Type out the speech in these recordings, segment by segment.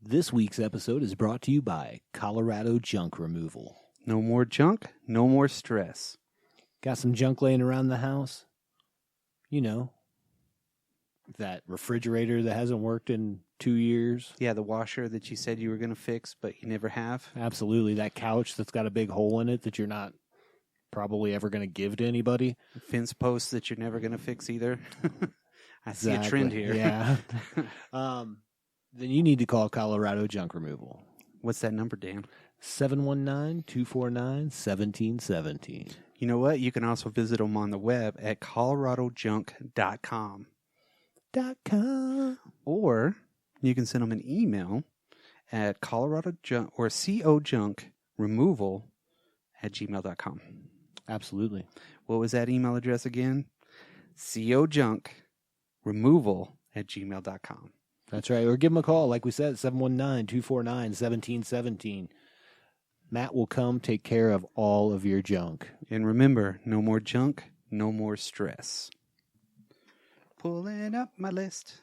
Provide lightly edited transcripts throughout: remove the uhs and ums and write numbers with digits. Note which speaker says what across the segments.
Speaker 1: This week's episode is brought to you by Colorado Junk Removal.
Speaker 2: No more junk, no more stress.
Speaker 1: Got some junk laying around the house? You know, that refrigerator that hasn't worked in 2 years.
Speaker 2: Yeah, the washer that you said you were going to fix, but you never have.
Speaker 1: Absolutely. That couch that's got a big hole in it that you're not probably ever going to give to anybody.
Speaker 2: Fence posts that you're never going to fix either. I see a trend here.
Speaker 1: Yeah. Then you need to call Colorado Junk Removal.
Speaker 2: What's that number, Dan?
Speaker 1: 719-249-1717.
Speaker 2: You know what? You can also visit them on the web at coloradojunk.com. Or you can send them an email at coloradojunk or cojunkremoval@gmail.com.
Speaker 1: Absolutely.
Speaker 2: What was that email address again? cojunkremoval@gmail.com.
Speaker 1: That's right. Or give them a call, like we said, 719-249-1717. Matt will come take care of all of your junk.
Speaker 2: And remember, no more junk, no more stress. Pulling up my list,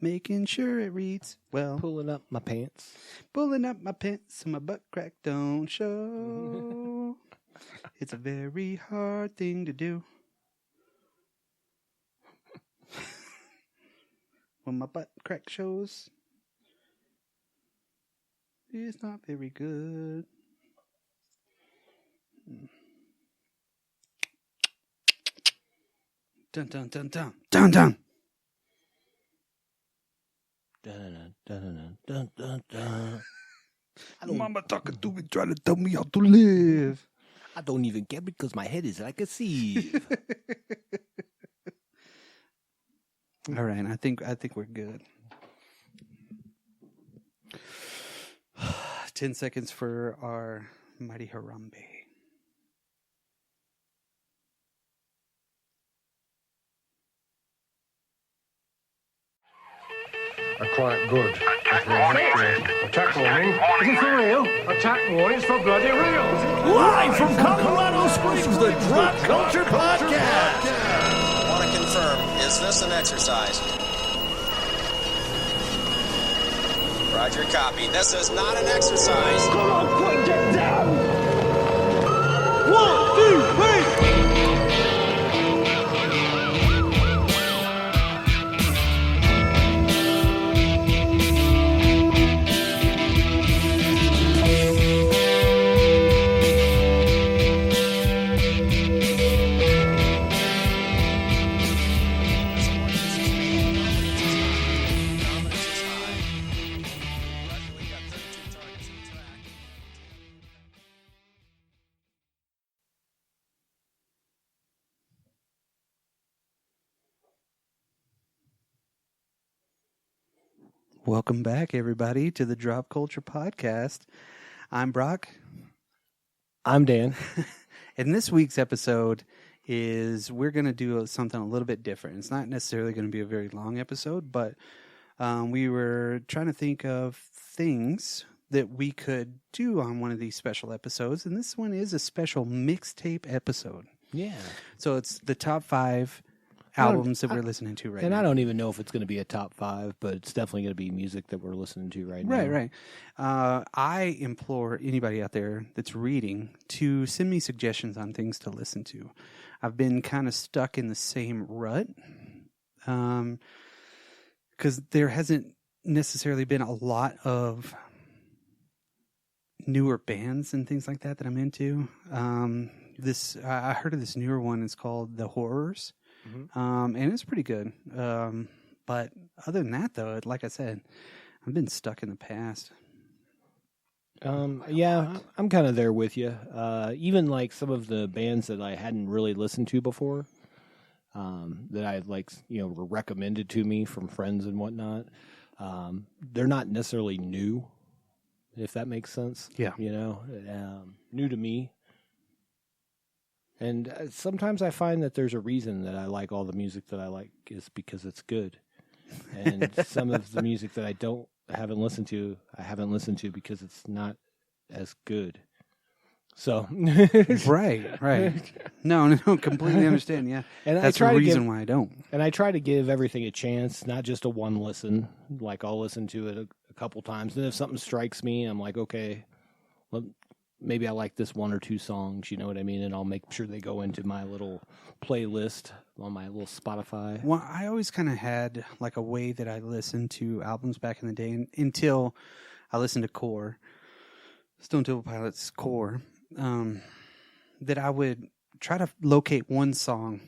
Speaker 2: making sure it reads well.
Speaker 1: Pulling up my pants.
Speaker 2: Pulling up my pants so my butt crack don't show. It's a very hard thing to do. When my butt crack shows, it's not very good. Dun dun dun dun dun dun.
Speaker 1: Dun, dun, dun, dun, dun.
Speaker 2: Mama talking to me, trying to tell me how to live.
Speaker 1: I don't even get because my head is like a sieve.
Speaker 2: All right, I think we're good. 10 seconds for our mighty Harambe.
Speaker 3: Quite good. Attack warning. Is it for real? Attack warning for bloody real.
Speaker 4: Live from Colorado Springs, the Drop Culture Podcast.
Speaker 5: I want to confirm, is this an exercise? Roger, copy. This is not an exercise.
Speaker 4: Come on, quick, get down. 1, 2, 3.
Speaker 2: Welcome back, everybody, to the Drop Culture Podcast. I'm Brock.
Speaker 1: I'm Dan.
Speaker 2: And this week's episode is we're going to do something a little bit different. It's not necessarily going to be a very long episode, but we were trying to think of things that we could do on one of these special episodes. And this one is a special mixtape episode.
Speaker 1: Yeah.
Speaker 2: So it's the top 5 albums that we're listening to right now.
Speaker 1: And I don't even know if it's going to be a top 5, but it's definitely going to be music that we're listening to right now.
Speaker 2: Right. I implore anybody out there that's reading to send me suggestions on things to listen to. I've been kind of stuck in the same rut because there hasn't necessarily been a lot of newer bands and things like that I'm into. I heard of this newer one. It's called The Horrors. Mm-hmm. And it's pretty good. But other than that, though, like I said, I've been stuck in the past.
Speaker 1: Yeah, I'm kind of there with you. Even like some of the bands that I hadn't really listened to before, that I were recommended to me from friends and whatnot. They're not necessarily new, if that makes sense.
Speaker 2: Yeah.
Speaker 1: New to me. And sometimes I find that there's a reason that I like all the music that I like is because it's good. And some of the music that I haven't listened to because it's not as good. So
Speaker 2: right. No, completely understand. Yeah,
Speaker 1: and
Speaker 2: that's the reason why I don't.
Speaker 1: And I try to give everything a chance, not just a one listen. Like I'll listen to it a couple times, and if something strikes me, I'm like, okay, well, maybe I like this one or two songs, you know what I mean? And I'll make sure they go into my little playlist on my little Spotify.
Speaker 2: Well, I always kind of had like a way that I listened to albums back in the day until I listened to Core, Stone Temple Pilots Core, that I would try to locate one song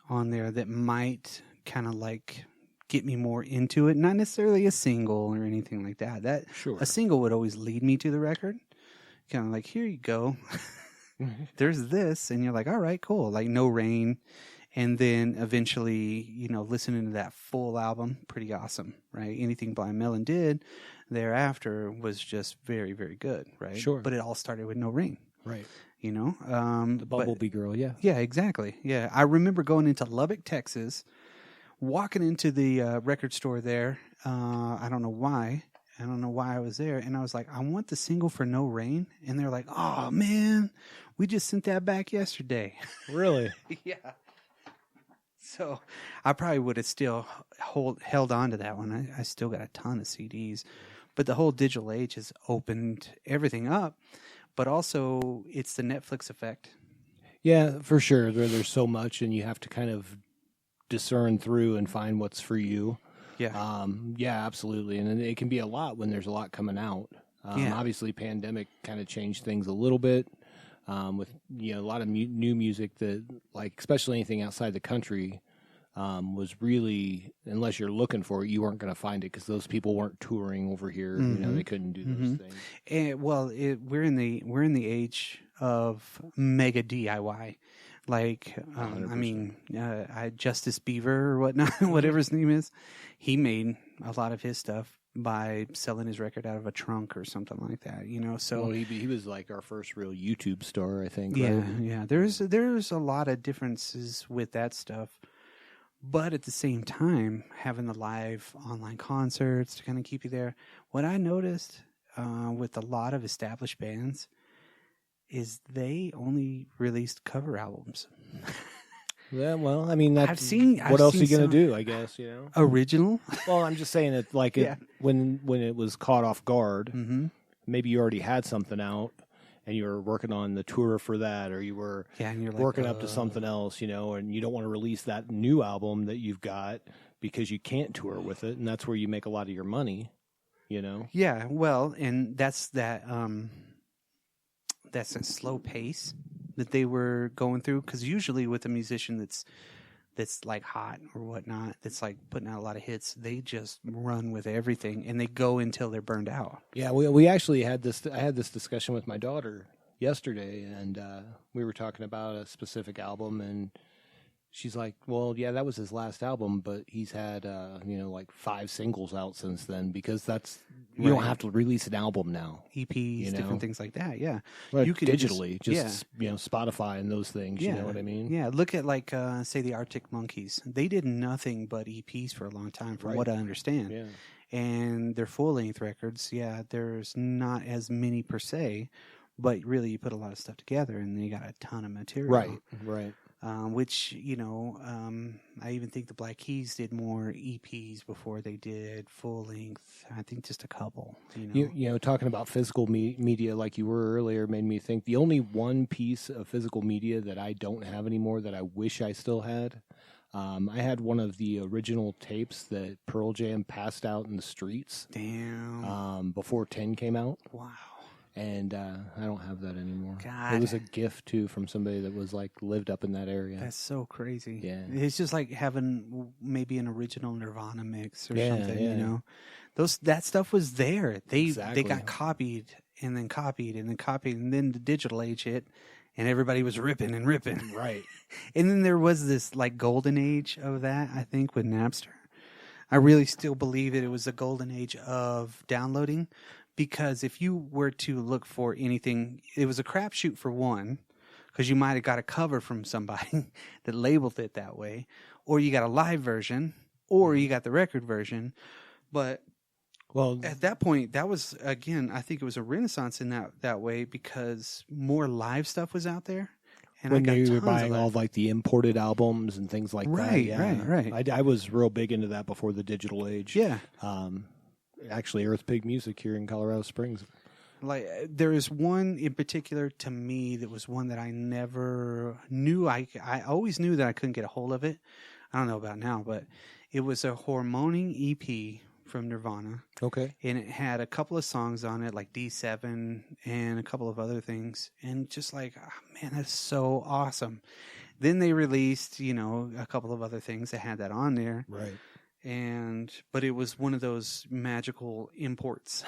Speaker 2: on there that might kind of like get me more into it. Not necessarily a single or anything like that.
Speaker 1: Sure.
Speaker 2: A single would always lead me to the record. Kind of like, here you go. There's this. And you're like, all right, cool. Like No Rain. And then eventually, you know, listening to that full album, pretty awesome, right? Anything Blind Melon did thereafter was just very, very good, right?
Speaker 1: Sure.
Speaker 2: But it all started with No Rain.
Speaker 1: Right.
Speaker 2: You know?
Speaker 1: The Bumblebee Girl, yeah.
Speaker 2: Yeah, exactly. Yeah. I remember going into Lubbock, Texas, walking into the record store there. I don't know why. I don't know why I was there. And I was like, I want the single for No Rain. And they're like, oh, man, we just sent that back yesterday.
Speaker 1: Really?
Speaker 2: Yeah. So I probably would have still held on to that one. I still got a ton of CDs. But the whole digital age has opened everything up. But also, it's the Netflix effect.
Speaker 1: Yeah, for sure. There's so much, and you have to kind of discern through and find what's for you.
Speaker 2: Yeah.
Speaker 1: Yeah, absolutely. And it can be a lot when there's a lot coming out.
Speaker 2: Yeah.
Speaker 1: Obviously, pandemic kind of changed things a little bit with a lot of new music that, like, especially anything outside the country, was really, unless you're looking for it, you weren't going to find it because those people weren't touring over here.
Speaker 2: Mm-hmm.
Speaker 1: You know, they couldn't do those things.
Speaker 2: And, well, we're in the age of mega DIY. Like, I mean, Justice Beaver or whatnot, whatever his name is, he made a lot of his stuff by selling his record out of a trunk or something like that, you know. So
Speaker 1: well, he was like our first real YouTube star, I think.
Speaker 2: yeah,
Speaker 1: right?
Speaker 2: yeah. There's a lot of differences with that stuff, but at the same time, having the live online concerts to kind of keep you there. What I noticed with a lot of established bands is they only released cover albums.
Speaker 1: Yeah, well, I mean,
Speaker 2: I've seen
Speaker 1: what else are you
Speaker 2: some
Speaker 1: going to do, I guess, you know?
Speaker 2: original.
Speaker 1: Well, I'm just saying that, like,
Speaker 2: Yeah.
Speaker 1: when it was caught off guard,
Speaker 2: Mm-hmm.
Speaker 1: maybe you already had something out and you were working on the tour for that, or you were
Speaker 2: Yeah, and you're like,
Speaker 1: working up to something else, you know, and you don't want to release that new album that you've got because you can't tour with it, and that's where you make a lot of your money, you know?
Speaker 2: Yeah, well, and that's a slow pace that they were going through, because usually with a musician that's like hot or whatnot, that's like putting out a lot of hits, they just run with everything and they go until they're burned out.
Speaker 1: Yeah, we actually had this. I had this discussion with my daughter yesterday, and we were talking about a specific album, and she's like, "Well, yeah, that was his last album, but he's had like 5 singles out since then, because that's you don't
Speaker 2: Right.
Speaker 1: have to release an album now,
Speaker 2: EPs,
Speaker 1: You know?
Speaker 2: different things like that. Yeah,
Speaker 1: Like,
Speaker 2: you could
Speaker 1: digitally, Spotify and those things.
Speaker 2: yeah,
Speaker 1: You know what I mean?
Speaker 2: Yeah, look at like say the Arctic Monkeys. They did nothing but EPs for a long time, from
Speaker 1: Right.
Speaker 2: what I understand.
Speaker 1: Yeah.
Speaker 2: And their full length records, yeah, there's not as many per se, but really you put a lot of stuff together and you got a ton of material.
Speaker 1: Right.
Speaker 2: Which, I even think the Black Keys did more EPs before they did full length. I think just a couple,
Speaker 1: You know, talking about physical media like you were earlier made me think the only one piece of physical media that I don't have anymore that I wish I still had. I had one of the original tapes that Pearl Jam passed out in the streets.
Speaker 2: Damn.
Speaker 1: Before 10 came out.
Speaker 2: Wow.
Speaker 1: And I don't have that anymore.
Speaker 2: God.
Speaker 1: It was a gift, too, from somebody that was, like, lived up in that area.
Speaker 2: That's so crazy.
Speaker 1: Yeah.
Speaker 2: It's just like having maybe an original Nirvana mix or
Speaker 1: Yeah,
Speaker 2: something,
Speaker 1: yeah.
Speaker 2: That stuff was there. They
Speaker 1: Exactly.
Speaker 2: got copied and then copied and then copied, and then the digital age hit and everybody was ripping and ripping.
Speaker 1: Right.
Speaker 2: And then there was this like golden age of that, I think, with Napster. I really still believe that it was the golden age of downloading, because if you were to look for anything, it was a crapshoot for one, because you might have got a cover from somebody that labeled it that way, or you got a live version, or you got the record version. But
Speaker 1: Well,
Speaker 2: at that point, that was, again, I think it was a renaissance in that way, because more live stuff was out there. And
Speaker 1: when
Speaker 2: I got
Speaker 1: you were
Speaker 2: tons
Speaker 1: buying
Speaker 2: of
Speaker 1: all
Speaker 2: that.
Speaker 1: of, like, the imported albums and things like that.
Speaker 2: Right,
Speaker 1: Yeah.
Speaker 2: right.
Speaker 1: I was real big into that before the digital age.
Speaker 2: Yeah.
Speaker 1: actually Earth Pig Music here in Colorado Springs.
Speaker 2: Like there is one in particular to me that was one that I never knew. I always knew that I couldn't get a hold of it. I don't know about now, but it was a Hormoning EP from Nirvana.
Speaker 1: Okay.
Speaker 2: And it had a couple of songs on it, like D7 and a couple of other things. And just like, oh, man, that's so awesome. Then they released, a couple of other things that had that on there.
Speaker 1: Right.
Speaker 2: But it was one of those magical imports.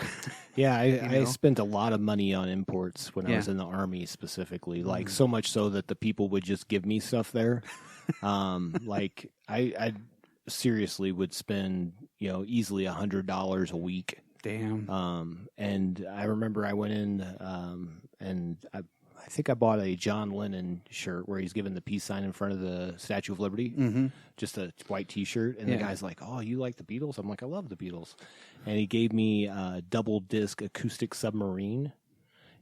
Speaker 1: Yeah, I spent a lot of money on imports when I was
Speaker 2: Yeah.
Speaker 1: in the Army specifically. Like so much so that the people would just give me stuff there. Like I seriously would spend, easily $100 a week.
Speaker 2: Damn.
Speaker 1: And I remember I went in and I think I bought a John Lennon shirt where he's given the peace sign in front of the Statue of Liberty, just a white T-shirt. And the guy's like, "Oh, you like the Beatles?" I'm like, "I love the Beatles." And he gave me a double disc acoustic submarine.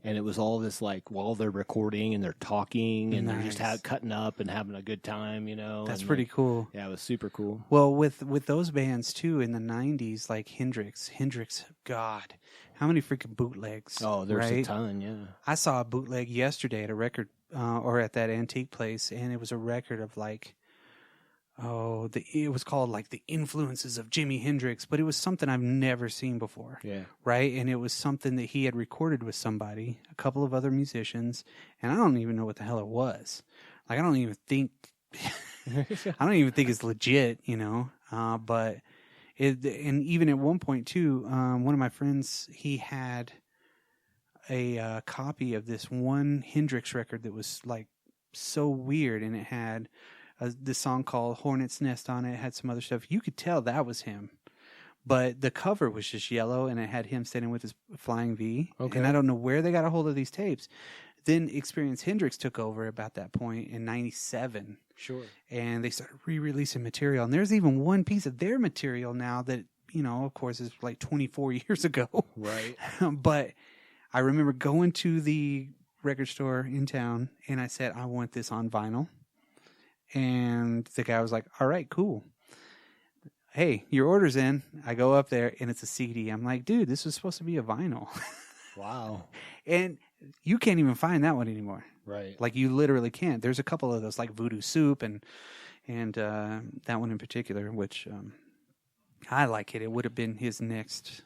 Speaker 1: And it was all this like while they're recording and they're talking and they're just cutting up and having a good time,
Speaker 2: That's
Speaker 1: and
Speaker 2: pretty cool.
Speaker 1: Yeah, it was super cool.
Speaker 2: Well, with those bands too in the 90s, like Hendrix, God, how many freaking bootlegs?
Speaker 1: Oh, there's
Speaker 2: right?
Speaker 1: a ton, yeah.
Speaker 2: I saw a bootleg yesterday at a record or at that antique place, and it was a record of like, it was called like The Influences of Jimi Hendrix, but it was something I've never seen before.
Speaker 1: Yeah.
Speaker 2: Right? And it was something that he had recorded with somebody, a couple of other musicians, and I don't even know what the hell it was. Like, I don't even think it's legit, but and even at one point too, one of my friends, he had a copy of this one Hendrix record that was like so weird, and it had this song called Hornet's Nest on it. It had some other stuff. You could tell that was him, but the cover was just yellow, and it had him standing with his flying V.
Speaker 1: Okay.
Speaker 2: And I don't know where they got a hold of these tapes. Then Experience Hendrix took over about that point in 97.
Speaker 1: Sure.
Speaker 2: And they started re-releasing material. And there's even one piece of their material now that, of course, is like 24 years ago.
Speaker 1: Right.
Speaker 2: But I remember going to the record store in town, and I said, I want this on vinyl. And the guy was like, all right, cool. Hey, your order's in. I go up there, and it's a CD. I'm like, dude, this was supposed to be a vinyl.
Speaker 1: Wow.
Speaker 2: And you can't even find that one anymore.
Speaker 1: Right.
Speaker 2: Like, you literally can't. There's a couple of those, like Voodoo Soup and that one in particular, which I like it. It would have been his next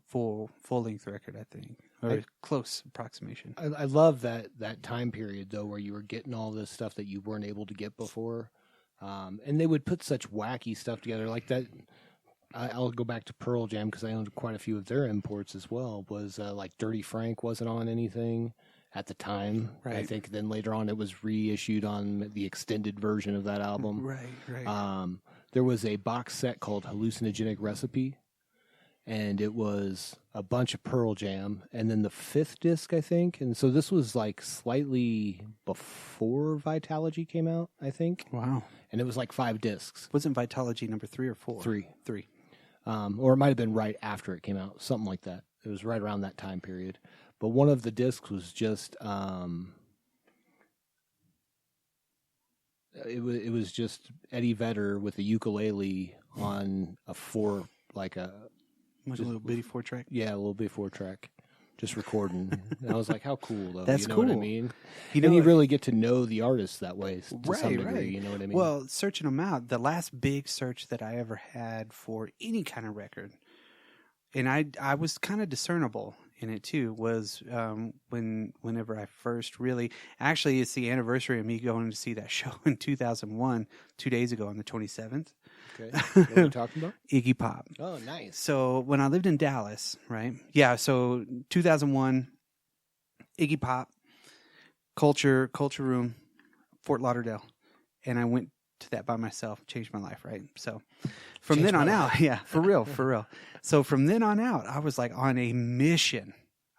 Speaker 2: full-length record, I think, or close approximation.
Speaker 1: I love that time period, though, where you were getting all this stuff that you weren't able to get before. And they would put such wacky stuff together like that. I'll go back to Pearl Jam because I owned quite a few of their imports as well. Was like Dirty Frank wasn't on anything at the time.
Speaker 2: Right.
Speaker 1: I think then later on it was reissued on the extended version of that album.
Speaker 2: Right.
Speaker 1: There was a box set called Hallucinogenic Recipe, and it was a bunch of Pearl Jam, and then the fifth disc, I think. And so this was like slightly before Vitalogy came out, I think.
Speaker 2: Wow.
Speaker 1: And it was like 5 discs.
Speaker 2: Wasn't Vitalogy number 3 or 4?
Speaker 1: 3.
Speaker 2: 3.
Speaker 1: Or it might have been right after it came out, something like that. It was right around that time period. But one of the discs was just it was just Eddie Vedder with a ukulele on a
Speaker 2: little bitty 4-track.
Speaker 1: Yeah, a little bitty 4-track. Just recording. And I was like, how cool, though.
Speaker 2: That's
Speaker 1: you know
Speaker 2: cool.
Speaker 1: what I mean?
Speaker 2: You know,
Speaker 1: and you really get to know the artist that way to some degree.
Speaker 2: Right.
Speaker 1: You know what I mean?
Speaker 2: Well, searching them out, the last big search that I ever had for any kind of record, and I was kind of discernible in it too, was whenever I first really, actually it's the anniversary of me going to see that show in 2001, 2 days ago on the 27th.
Speaker 1: Okay. What are you talking about?
Speaker 2: Iggy Pop.
Speaker 1: Oh, nice.
Speaker 2: So when I lived in Dallas, right? Yeah, so 2001, Iggy Pop, Culture Room, Fort Lauderdale. And I went to that by myself, changed my life, right? So from then on out, yeah, for real. So from then on out, I was like on a mission.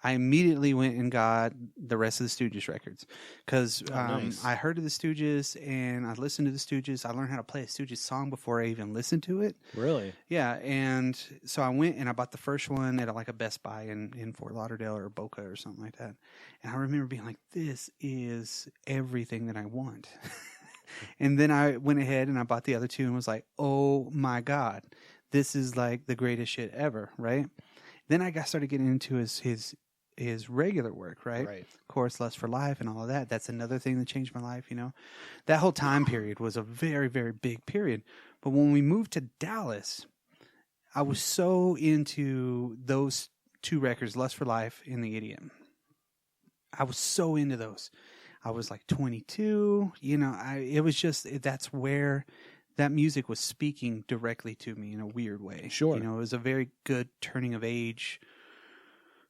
Speaker 2: I immediately went and got the rest of the Stooges records because
Speaker 1: nice.
Speaker 2: I heard of the Stooges and I listened to the Stooges. I learned how to play a Stooges song before I even listened to it.
Speaker 1: Really?
Speaker 2: Yeah, and so I went and I bought the first one at like a Best Buy in Fort Lauderdale or Boca or something like that. And I remember being like, this is everything that I want. And then I went ahead and I bought the other two and was like, oh my God, this is like the greatest shit ever, right? Then I started getting into his regular work, right? Of course, Lust for Life and all of that. That's another thing that changed my life, you know. That whole time period was a very, very big period. But when we moved to Dallas, I was so into those two records, Lust for Life and The Idiot. I was so into those. I was like 22, you know, it was just, that's where that music was speaking directly to me in a weird way.
Speaker 1: Sure.
Speaker 2: You know, it was a very good turning of age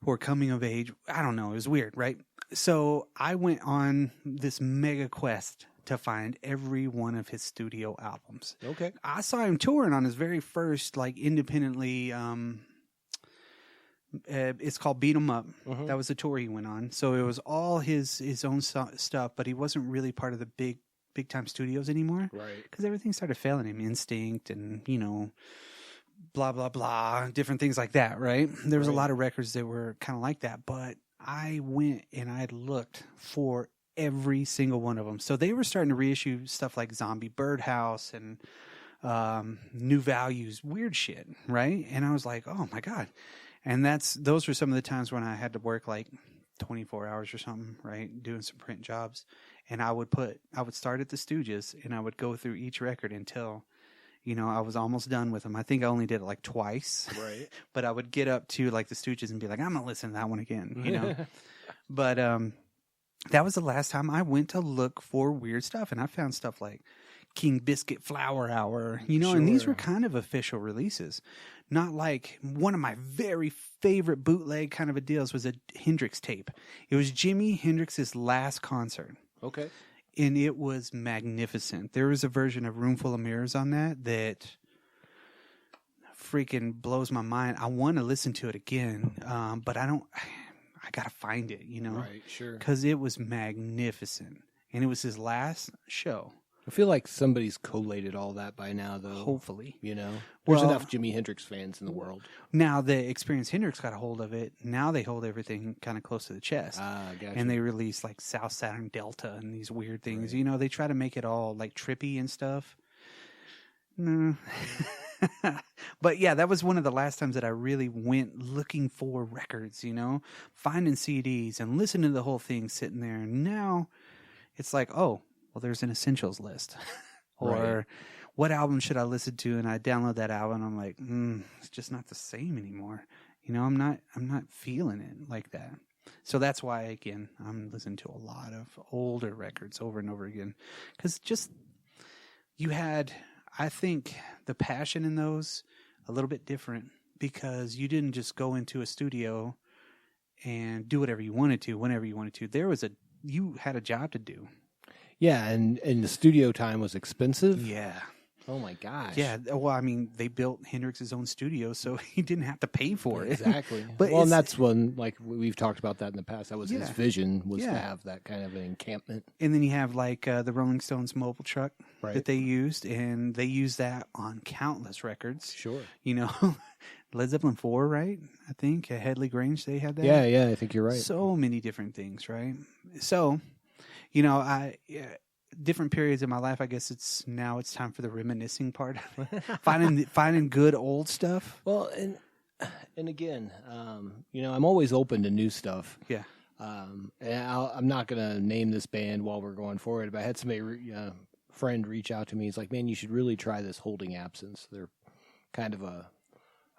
Speaker 2: or coming of age. I don't know. It was weird, right? So I went on this mega quest to find every one of his studio albums.
Speaker 1: Okay.
Speaker 2: I saw him touring on his very first, like, independently, it's called Beat 'Em Up. That was the tour he went on. So it was all his own stuff, but he wasn't really part of the big time studios anymore.
Speaker 1: Right.
Speaker 2: Because everything started failing him. Instinct and, you know, blah, blah, blah, different things like that, right? There was a lot of records that were kind of like that, but I went and I looked for every single one of them. So they were starting to reissue stuff like Zombie Birdhouse and New Values, weird shit, right? And I was like, oh my God. And those were some of the times when I had to work like 24 hours or something, right? Doing some print jobs. And I would start at the Stooges and I would go through each record until, you know, I was almost done with them. I think I only did it like twice.
Speaker 1: Right.
Speaker 2: But I would get up to like the Stooges and be like, I'm going to listen to that one again, you know? But that was the last time I went to look for weird stuff. And I found stuff like King Biscuit Flower Hour, you know, and these were kind of official releases. Not like one of my very favorite bootleg kind of a deals was a Hendrix tape. It was Jimi Hendrix's last concert.
Speaker 1: Okay.
Speaker 2: And it was magnificent. There was a version of Room Full of Mirrors on that freaking blows my mind. I want to listen to it again, but I got to find it, you know?
Speaker 1: Right, sure.
Speaker 2: Because it was magnificent. And it was his last show.
Speaker 1: I feel like somebody's collated all that by now, though.
Speaker 2: Hopefully.
Speaker 1: You know? There's
Speaker 2: Well,
Speaker 1: enough Jimi Hendrix fans in the world.
Speaker 2: Now the Experience Hendrix got a hold of it. Now they hold everything kind of close to the chest.
Speaker 1: Gotcha.
Speaker 2: And they release like South Saturn Delta and these weird things. Right. You know, they try to make it all like trippy and stuff. No. But yeah, that was one of the last times that I really went looking for records, you know, finding CDs and listening to the whole thing sitting there. And now it's like, oh, well, there's an essentials list. Or what album should I listen to? And I download that album and I'm like, it's just not the same anymore. You know, I'm not feeling it like that. So that's why, again, I'm listening to a lot of older records over and over again. Because just, you had, I think, the passion in those a little bit different. Because you didn't just go into a studio and do whatever you wanted to, whenever you wanted to. You had a job to do.
Speaker 1: Yeah, and the studio time was expensive.
Speaker 2: Yeah.
Speaker 1: Oh my gosh.
Speaker 2: Yeah, well, I mean, they built Hendrix's own studio, so he didn't have to pay for it.
Speaker 1: Exactly.
Speaker 2: But
Speaker 1: and that's when, like, we've talked about that in the past. That was his
Speaker 2: Yeah.
Speaker 1: vision, was
Speaker 2: Yeah.
Speaker 1: to have that kind of an encampment.
Speaker 2: And then you have like the Rolling Stones mobile truck
Speaker 1: Right.
Speaker 2: that they used, and they used that on countless records.
Speaker 1: Sure.
Speaker 2: You know, Led Zeppelin 4, right? I think at Headley Grange they had that.
Speaker 1: Yeah, I think you're right.
Speaker 2: So many different things, right? So, you know, different periods in my life, I guess it's time for the reminiscing part. finding good old stuff.
Speaker 1: Well, and again, you know, I'm always open to new stuff.
Speaker 2: Yeah.
Speaker 1: And I'm not going to name this band while we're going forward, but I had somebody, friend reach out to me. He's like, man, you should really try this Holding Absence. They're kind of I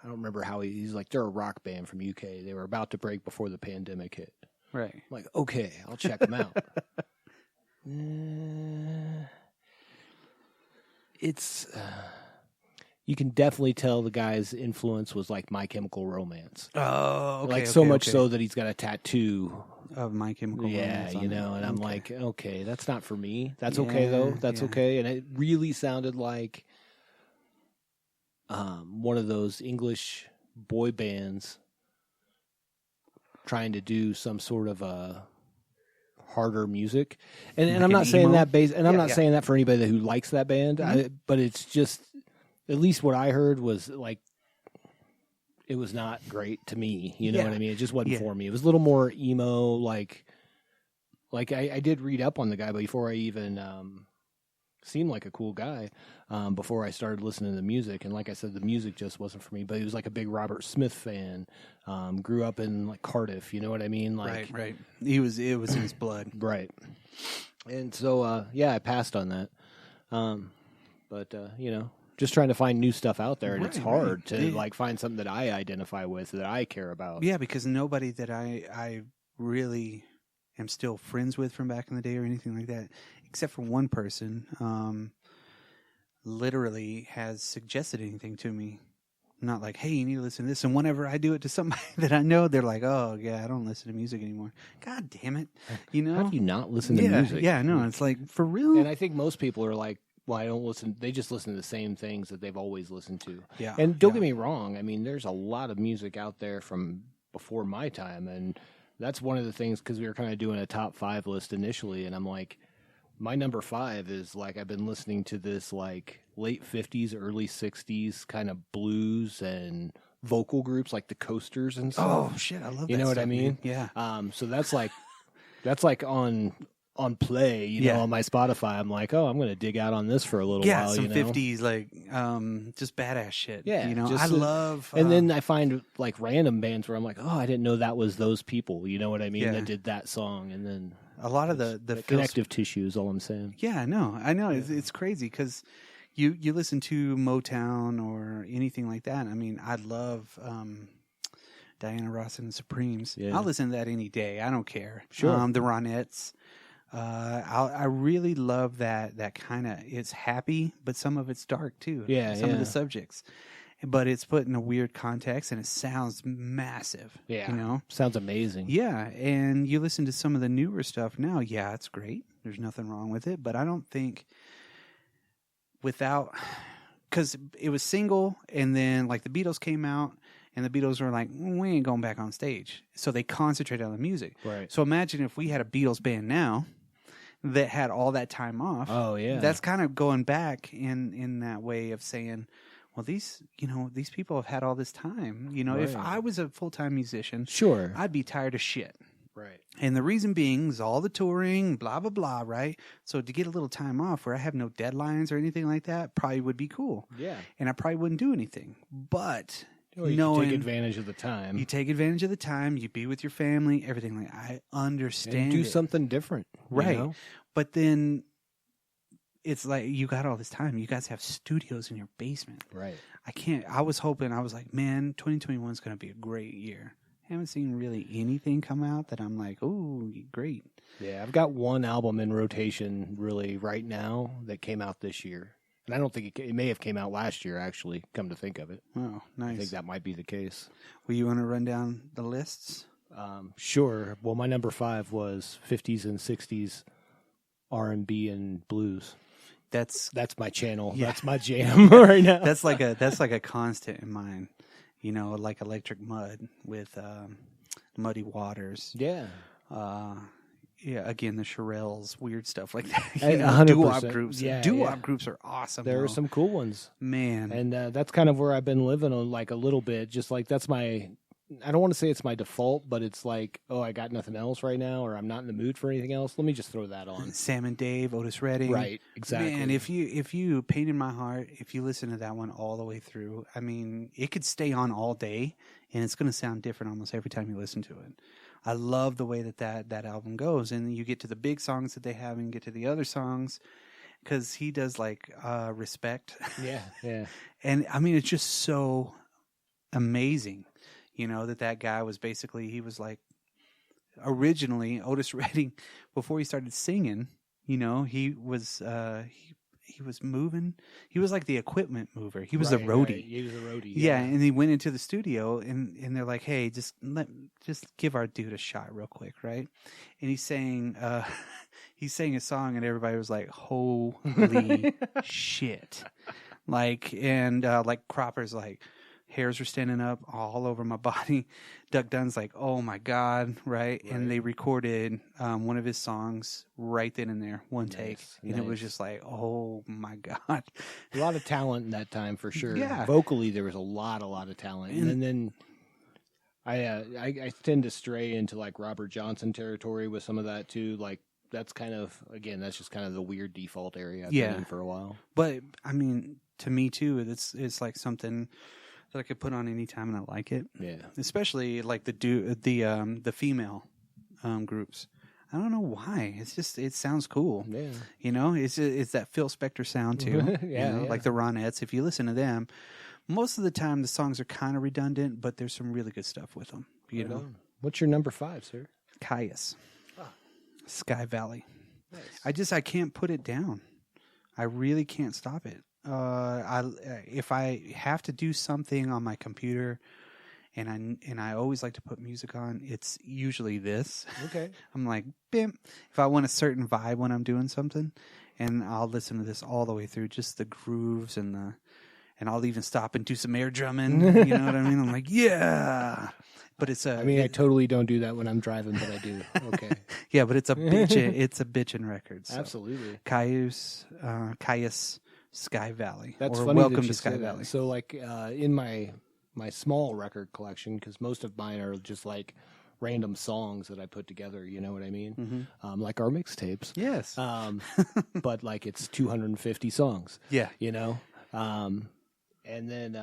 Speaker 1: don't remember how he's like, they're a rock band from UK. They were about to break before the pandemic hit.
Speaker 2: Right.
Speaker 1: I'm like, okay, I'll check them out. It's you can definitely tell the guy's influence was like My Chemical Romance.
Speaker 2: Oh, okay.
Speaker 1: Like so much so that he's got a tattoo
Speaker 2: of My Chemical Romance.
Speaker 1: Yeah, you know, and I'm like, okay, that's not for me. That's okay though. That's okay. And it really sounded like one of those English boy bands trying to do some sort of a harder music, and I'm not saying that I'm not saying that for anybody who likes that band, but it's just, at least what I heard was like, it was not great to me. You know what I mean? It just wasn't for me. It was a little more emo, like I did read up on the guy before I even seemed like a cool guy before I started listening to the music. And like I said, the music just wasn't for me. But he was like a big Robert Smith fan. Grew up in like Cardiff, you know what I mean? Like,
Speaker 2: Right. It was in his blood.
Speaker 1: right. And so, yeah, I passed on that. But you know, just trying to find new stuff out there, and it's hard to like find something that I identify with, that I care about.
Speaker 2: Yeah, because nobody that I really am still friends with from back in the day or anything like that, except for one person, literally has suggested anything to me. Not like, hey, you need to listen to this. And whenever I do it to somebody that I know, they're like, oh, yeah, I don't listen to music anymore. God damn it. You know?
Speaker 1: How do you not listen to music?
Speaker 2: Yeah, no, it's like, for real?
Speaker 1: And I think most people are like, well, I don't listen. They just listen to the same things that they've always listened to.
Speaker 2: Yeah.
Speaker 1: And don't get me wrong. I mean, there's a lot of music out there from before my time. And that's one of the things, because we were kind of doing a top 5 list initially. And I'm like, my number 5 is like, I've been listening to this like late 50s, early 60s kind of blues and vocal groups like the Coasters and stuff.
Speaker 2: Oh, shit, I love that.
Speaker 1: You know what I
Speaker 2: stuff,
Speaker 1: mean?
Speaker 2: man. Yeah.
Speaker 1: So that's like on play, you know, on my Spotify. I'm like, oh, I'm going to dig out on this for a little while.
Speaker 2: Some
Speaker 1: you know?
Speaker 2: 50s, like, just badass shit.
Speaker 1: Yeah.
Speaker 2: You know,
Speaker 1: just
Speaker 2: I love.
Speaker 1: And then I find like random bands where I'm like, oh, I didn't know that was those people. You know what I mean?
Speaker 2: Yeah.
Speaker 1: That did that song. And then
Speaker 2: a lot of the
Speaker 1: connective tissue is all I'm saying.
Speaker 2: Yeah, I know. It's crazy because you listen to Motown or anything like that. I mean, I love Diana Ross and the Supremes.
Speaker 1: Yeah.
Speaker 2: I'll listen to that any day. I don't care.
Speaker 1: Sure.
Speaker 2: The Ronettes. I really love that kind of. It's happy, but some of it's dark too.
Speaker 1: Yeah,
Speaker 2: some of
Speaker 1: yeah.
Speaker 2: the subjects, but it's put in a weird context and it sounds massive.
Speaker 1: Yeah.
Speaker 2: you know.
Speaker 1: Sounds amazing.
Speaker 2: Yeah, and you listen to some of the newer stuff now. Yeah, it's great. There's nothing wrong with it, but I don't think because it was single, and then like the Beatles came out, and the Beatles were like, we ain't going back on stage, so they concentrated on the music.
Speaker 1: Right.
Speaker 2: So imagine if we had a Beatles band now that had all that time off.
Speaker 1: Oh, yeah.
Speaker 2: That's kind of going back in that way of saying, well, these people have had all this time. You know, if
Speaker 1: Right.
Speaker 2: I was a full-time musician,
Speaker 1: Sure.
Speaker 2: I'd be tired of shit.
Speaker 1: Right.
Speaker 2: And the reason being is all the touring, blah, blah, blah, right? So to get a little time off where I have no deadlines or anything like that probably would be cool.
Speaker 1: Yeah.
Speaker 2: And I probably wouldn't do anything. But
Speaker 1: Or you
Speaker 2: knowing
Speaker 1: take advantage of the time.
Speaker 2: you take advantage of the time, you be with your family, everything like I understand
Speaker 1: and do
Speaker 2: it.
Speaker 1: something different. you
Speaker 2: Right.
Speaker 1: know?
Speaker 2: But then it's like you got all this time. You guys have studios in your basement.
Speaker 1: Right.
Speaker 2: I was hoping, I was like, man, 2021 is going to be a great year. Haven't seen really anything come out that I'm like, ooh, great.
Speaker 1: Yeah, I've got one album in rotation really right now that came out this year. And I don't think it may have came out last year, actually, come to think of it.
Speaker 2: Oh, nice.
Speaker 1: I think that might be the case.
Speaker 2: Well, you want to run down the lists?
Speaker 1: Sure. Well, my number 5 was 50s and 60s R&B and blues.
Speaker 2: That's
Speaker 1: That's my channel.
Speaker 2: Yeah.
Speaker 1: That's my jam right now.
Speaker 2: that's like a constant in mine. You know, like Electric Mud with Muddy Waters.
Speaker 1: Yeah.
Speaker 2: Yeah, again, the Shirelles, weird stuff like that.
Speaker 1: 100%.
Speaker 2: Doo-wop groups.
Speaker 1: Yeah,
Speaker 2: Doo-wop groups are awesome.
Speaker 1: There are
Speaker 2: though.
Speaker 1: some cool ones.
Speaker 2: Man.
Speaker 1: And that's kind of where I've been living on, like, a little bit. Just like that's my... I don't want to say it's my default, but it's like, oh, I got nothing else right now, or I'm not in the mood for anything else. Let me just throw that on.
Speaker 2: Sam and Dave, Otis Redding.
Speaker 1: Right, exactly.
Speaker 2: Man, if you Pain in My Heart, if you listen to that one all the way through, I mean, it could stay on all day, and it's going to sound different almost every time you listen to it. I love the way that album goes, and you get to the big songs that they have, and get to the other songs, because he does like Respect.
Speaker 1: Yeah, yeah.
Speaker 2: And I mean, it's just so amazing. You know, that guy was basically, he was like, originally, Otis Redding, before he started singing, you know, he was moving. He was like the equipment mover. He was the roadie.
Speaker 1: Right. He was the roadie.
Speaker 2: Yeah, and he went into the studio, and they're like, hey, just give our dude a shot real quick, right? And he's saying a song, and everybody was like, holy shit. Like, and like Cropper's like, hairs were standing up all over my body. Duck Dunn's like, oh my God, right? And they recorded one of his songs right then and there, one take. And it was just like, oh my God.
Speaker 1: A lot of talent in that time for sure.
Speaker 2: Yeah.
Speaker 1: Vocally, there was a lot of talent. And then I tend to stray into like Robert Johnson territory with some of that too. Like that's kind of, again, that's just kind of the weird default area I've
Speaker 2: Yeah.
Speaker 1: been in for a while.
Speaker 2: But I mean, to me too, it's like something that I could put on any time and I like it.
Speaker 1: Yeah.
Speaker 2: Especially like the female groups. I don't know why. It's just it sounds cool.
Speaker 1: Yeah.
Speaker 2: You know, it's that Phil Spector sound too.
Speaker 1: Yeah,
Speaker 2: you know,
Speaker 1: yeah.
Speaker 2: like the Ronettes. If you listen to them, most of the time the songs are kind of redundant, but there's some really good stuff with them. You
Speaker 1: Right
Speaker 2: know,
Speaker 1: on. What's your number 5, sir?
Speaker 2: Caius,
Speaker 1: Ah.
Speaker 2: Sky Valley.
Speaker 1: Nice.
Speaker 2: I can't put it down. I really can't stop it. If I have to do something on my computer, and I always like to put music on, it's usually this.
Speaker 1: Okay.
Speaker 2: I'm like, bim. If I want a certain vibe when I'm doing something, and I'll listen to this all the way through, just the grooves and I'll even stop and do some air drumming. You know what I mean? I'm like, yeah. But it's
Speaker 1: I mean, I totally don't do that when I'm driving, but I do. Okay.
Speaker 2: yeah, but it's a bitchin' record. So.
Speaker 1: Absolutely.
Speaker 2: Caius, Sky Valley.
Speaker 1: That's
Speaker 2: or
Speaker 1: funny.
Speaker 2: Welcome
Speaker 1: that
Speaker 2: to
Speaker 1: you
Speaker 2: Sky
Speaker 1: say that.
Speaker 2: Valley.
Speaker 1: So, like, in my small record collection, because most of mine are just like random songs that I put together. You know what I mean? Like our mixtapes.
Speaker 2: Yes.
Speaker 1: But like it's 250 songs.
Speaker 2: Yeah.
Speaker 1: You know. And then,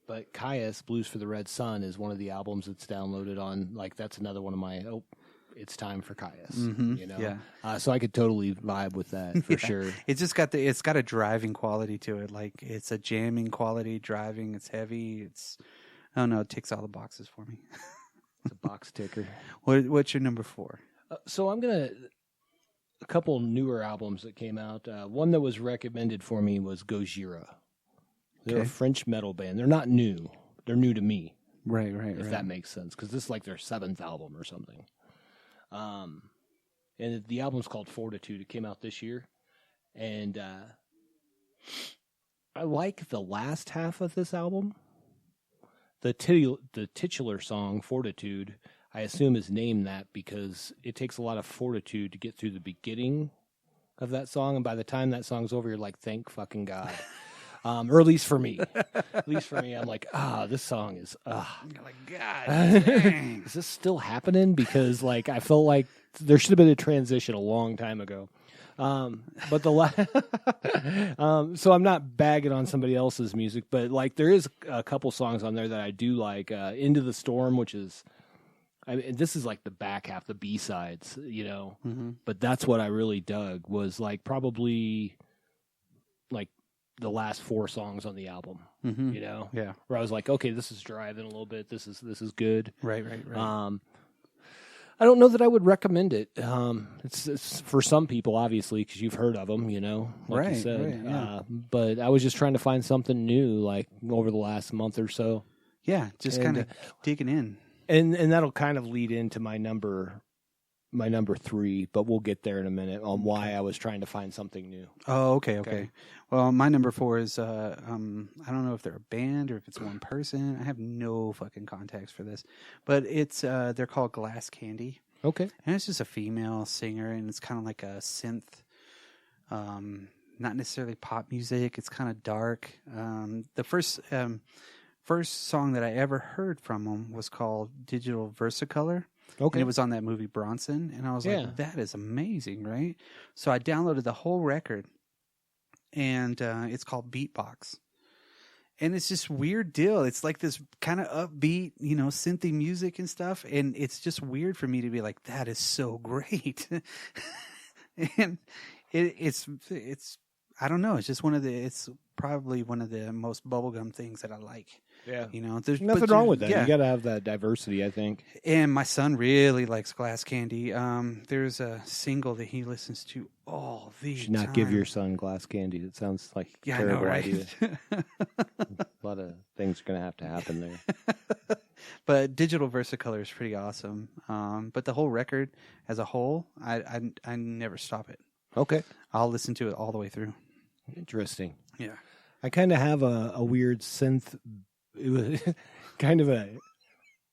Speaker 1: but Caius, Blues for the Red Sun, is one of the albums that's downloaded on. Like that's another one of my. Oh, it's time for Caius. You know.
Speaker 2: Yeah.
Speaker 1: So I could totally vibe with that for sure.
Speaker 2: It's just got it's got a driving quality to it. Like it's a jamming quality, driving. It's heavy. I don't know. It ticks all the boxes for me.
Speaker 1: It's a box ticker.
Speaker 2: What's your number 4?
Speaker 1: So I'm a couple newer albums that came out. One that was recommended for me was Gojira. They're a
Speaker 2: Okay.
Speaker 1: French metal band. They're not new. They're new to me,
Speaker 2: Right.
Speaker 1: if that makes sense, because this is like their 7th album or something. And the album's called Fortitude. It came out this year, and I like the last half of this album. The titular song Fortitude, I assume, is named that because it takes a lot of fortitude to get through the beginning of that song, and by the time that song's over, you're like, thank fucking God. Or at least for me. I'm like, this song is,
Speaker 2: You're like, God dang.
Speaker 1: is this still happening? Because like I felt like there should have been a transition a long time ago. But so I'm not bagging on somebody else's music, but like there is a couple songs on there that I do like. Into the Storm, which is, I mean, this is like the back half, the B-sides, you know. But that's what I really dug, was like probably like the last 4 songs on the album, you know.
Speaker 2: Yeah.
Speaker 1: Where I was like, okay, this is driving a little bit. This is good.
Speaker 2: Right.
Speaker 1: I don't know that I would recommend it. It's for some people, obviously, because you've heard of them, you know, like you said.
Speaker 2: Yeah.
Speaker 1: But I was just trying to find something new, like over the last month or so,
Speaker 2: Yeah. Just kind of digging in.
Speaker 1: and that'll kind of lead into my number 3. But we'll get there in a minute on why I was trying to find something new.
Speaker 2: Oh, okay. Well, my number 4 is I don't know if they're a band or if it's one person. I have no fucking context for this, but it's they're called Glass Candy,
Speaker 1: Okay.
Speaker 2: and it's just a female singer, and it's kind of like a synth, not necessarily pop music. It's kind of dark. The first song that I ever heard from them was called Digital Versicolor.
Speaker 1: Okay.
Speaker 2: And it was on that movie Bronson, and I was
Speaker 1: Yeah.
Speaker 2: like, that is amazing, right? So I downloaded the whole record, and it's called Beatbox. And it's just weird deal. It's like this kind of upbeat, you know, synthy music and stuff, and it's just weird for me to be like, that is so great. And it's I don't know, it's just it's probably one of the most bubblegum things that I like.
Speaker 1: Yeah.
Speaker 2: You know, there's
Speaker 1: Nothing
Speaker 2: but
Speaker 1: wrong with that.
Speaker 2: Yeah.
Speaker 1: You got to have that diversity, I think.
Speaker 2: And my son really likes Glass Candy. There's a single that he listens to all the
Speaker 1: You should not
Speaker 2: time.
Speaker 1: give your son Glass Candy. It sounds like a
Speaker 2: I
Speaker 1: terrible
Speaker 2: know, right?
Speaker 1: idea. A lot of things are going to happen there.
Speaker 2: But Digital Versicolor is pretty awesome. But the whole record as a whole, I never stop it.
Speaker 1: Okay.
Speaker 2: I'll listen to it all the way through.
Speaker 1: Interesting.
Speaker 2: Yeah.
Speaker 1: I kind of have a weird synth, it was kind of a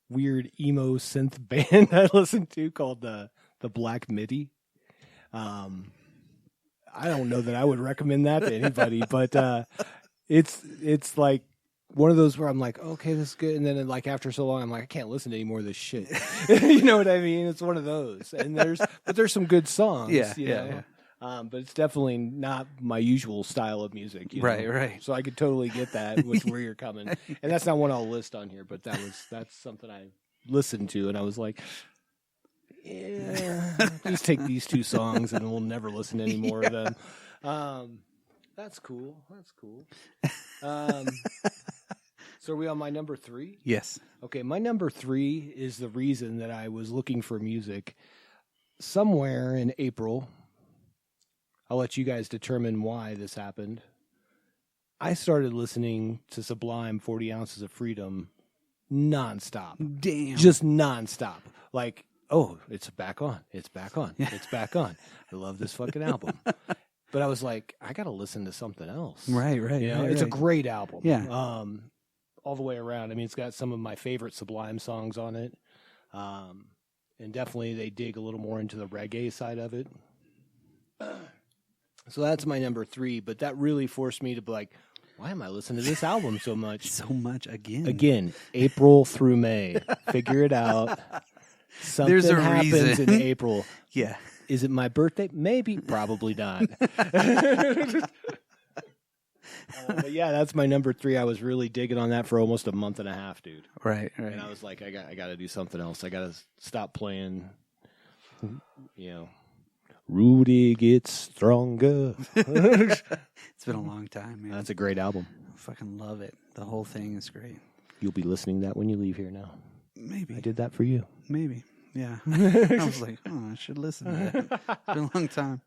Speaker 1: weird emo synth band I listened to called the Black Midi. I don't know that I would recommend that to anybody, but it's like one of those where I'm like, okay, this is good, and then like after so long, I'm like, I can't listen to any more of this shit. You know what I mean? It's one of those, and there's some good songs.
Speaker 2: Yeah,
Speaker 1: you
Speaker 2: yeah,
Speaker 1: know?
Speaker 2: yeah.
Speaker 1: But it's definitely not my usual style of music. You know?
Speaker 2: Right.
Speaker 1: So I could totally get that with where you're coming, and that's not one I'll list on here, but that's something I listened to, and I was like, yeah, just take these 2 songs, and we'll never listen to any more of them. That's cool. So are we on my number 3?
Speaker 2: Yes.
Speaker 1: Okay, my number 3 is the reason that I was looking for music somewhere in April. I'll let you guys determine why this happened. I started listening to Sublime 40 Ounces of Freedom nonstop.
Speaker 2: Damn.
Speaker 1: Just nonstop. Like, oh, it's back on. It's back on. It's back on. I love this fucking album. But I was like, I got to listen to something else.
Speaker 2: Right.
Speaker 1: You know, it's a great album.
Speaker 2: Yeah.
Speaker 1: All the way around. I mean, it's got some of my favorite Sublime songs on it. And definitely they dig a little more into the reggae side of it. So that's my number 3, but that really forced me to be like, why am I listening to this album so much?
Speaker 2: So much again.
Speaker 1: Again, April through May. Figure it out. Something
Speaker 2: There's a
Speaker 1: happens
Speaker 2: reason.
Speaker 1: in April.
Speaker 2: Yeah.
Speaker 1: Is it my birthday? Maybe. Probably not. But yeah, that's my number 3. I was really digging on that for almost a month and a half, dude.
Speaker 2: Right.
Speaker 1: And I was like, I got to do something else. I got to stop playing, Rudy Gets Stronger.
Speaker 2: It's been a long time, man.
Speaker 1: That's a great album.
Speaker 2: I fucking love it. The whole thing is great.
Speaker 1: You'll be listening to that when you leave here now.
Speaker 2: Maybe.
Speaker 1: I did that for you.
Speaker 2: Maybe. Yeah. I was like, I should listen to that. It's been a long time.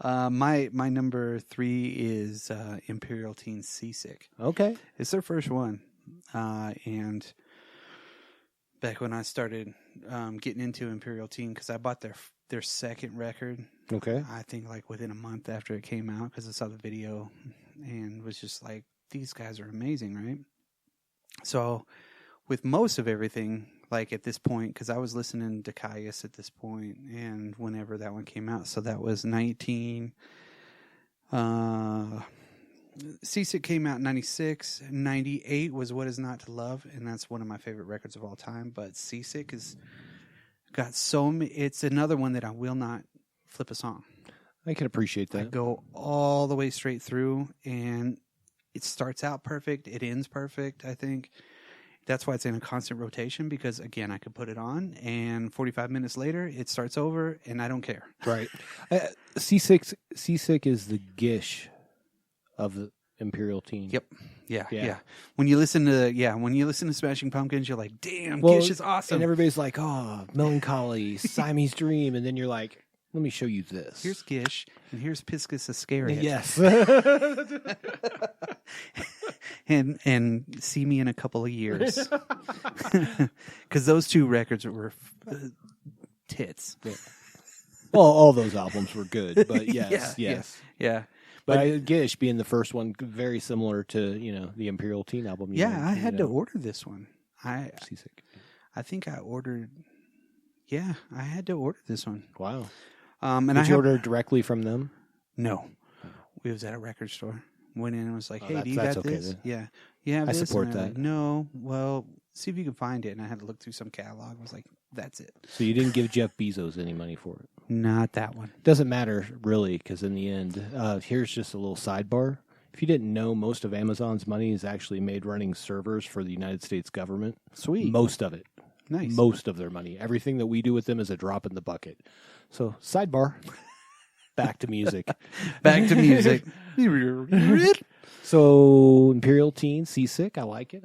Speaker 2: My number 3 is Imperial Teen Seasick.
Speaker 1: Okay.
Speaker 2: It's their first one. And back when I started getting into Imperial Teen, because I bought their second record,
Speaker 1: Okay.
Speaker 2: I think like within a month after it came out, because I saw the video and was just like, these guys are amazing, right? So with most of everything, like at this point, because I was listening to Caius at this point, and whenever that one came out, so that was 19. Seasick came out in 96. 98 was What Is Not to Love, and that's one of my favorite records of all time. But Seasick has got so many. It's another one that I will not flip a song.
Speaker 1: I can appreciate
Speaker 2: I
Speaker 1: that.
Speaker 2: go all the way straight through, and it starts out perfect. It ends perfect, I think. That's why it's in a constant rotation, because, again, I could put it on, and 45 minutes later, it starts over, and I don't care.
Speaker 1: Right. Seasick is the Gish of the Imperial Teen.
Speaker 2: Yep. Yeah.
Speaker 1: Yeah.
Speaker 2: When you listen to Smashing Pumpkins, you're like, damn,
Speaker 1: Well,
Speaker 2: Gish is awesome.
Speaker 1: And everybody's like, oh, Melancholy, Siamese Dream. And then you're like, let me show you this.
Speaker 2: Here's Gish, and here's Piscus Iscariot.
Speaker 1: Yes.
Speaker 2: and See Me in a Couple of Years. Because those two records were tits.
Speaker 1: Yeah. Well, all those albums were good, but yes.
Speaker 2: Yeah.
Speaker 1: But Gish being the first one, very similar to, the Imperial Teen album.
Speaker 2: I had to order this one.
Speaker 1: Seasick.
Speaker 2: I think I ordered. Yeah, I had to order this one.
Speaker 1: Wow.
Speaker 2: And
Speaker 1: Did you order it directly from them?
Speaker 2: No, we was at a record store. Went in and was like, "Hey, do you
Speaker 1: that's
Speaker 2: got
Speaker 1: okay
Speaker 2: this?"
Speaker 1: then.
Speaker 2: Yeah, you have
Speaker 1: I
Speaker 2: this.
Speaker 1: support
Speaker 2: And they're
Speaker 1: that.
Speaker 2: like, no, well, see if you can find it. And I had to look through some catalog. I was like, "That's it."
Speaker 1: So you didn't give Jeff Bezos any money for it?
Speaker 2: Not that one.
Speaker 1: Doesn't matter, really, because in the end, here's just a little sidebar. If you didn't know, most of Amazon's money is actually made running servers for the United States government.
Speaker 2: Sweet,
Speaker 1: Most of it.
Speaker 2: nice.
Speaker 1: Most of their money. Everything that we do with them is a drop in the bucket. So, sidebar. Back to music.
Speaker 2: Back to music.
Speaker 1: So, Imperial Teen, Seasick. I like it.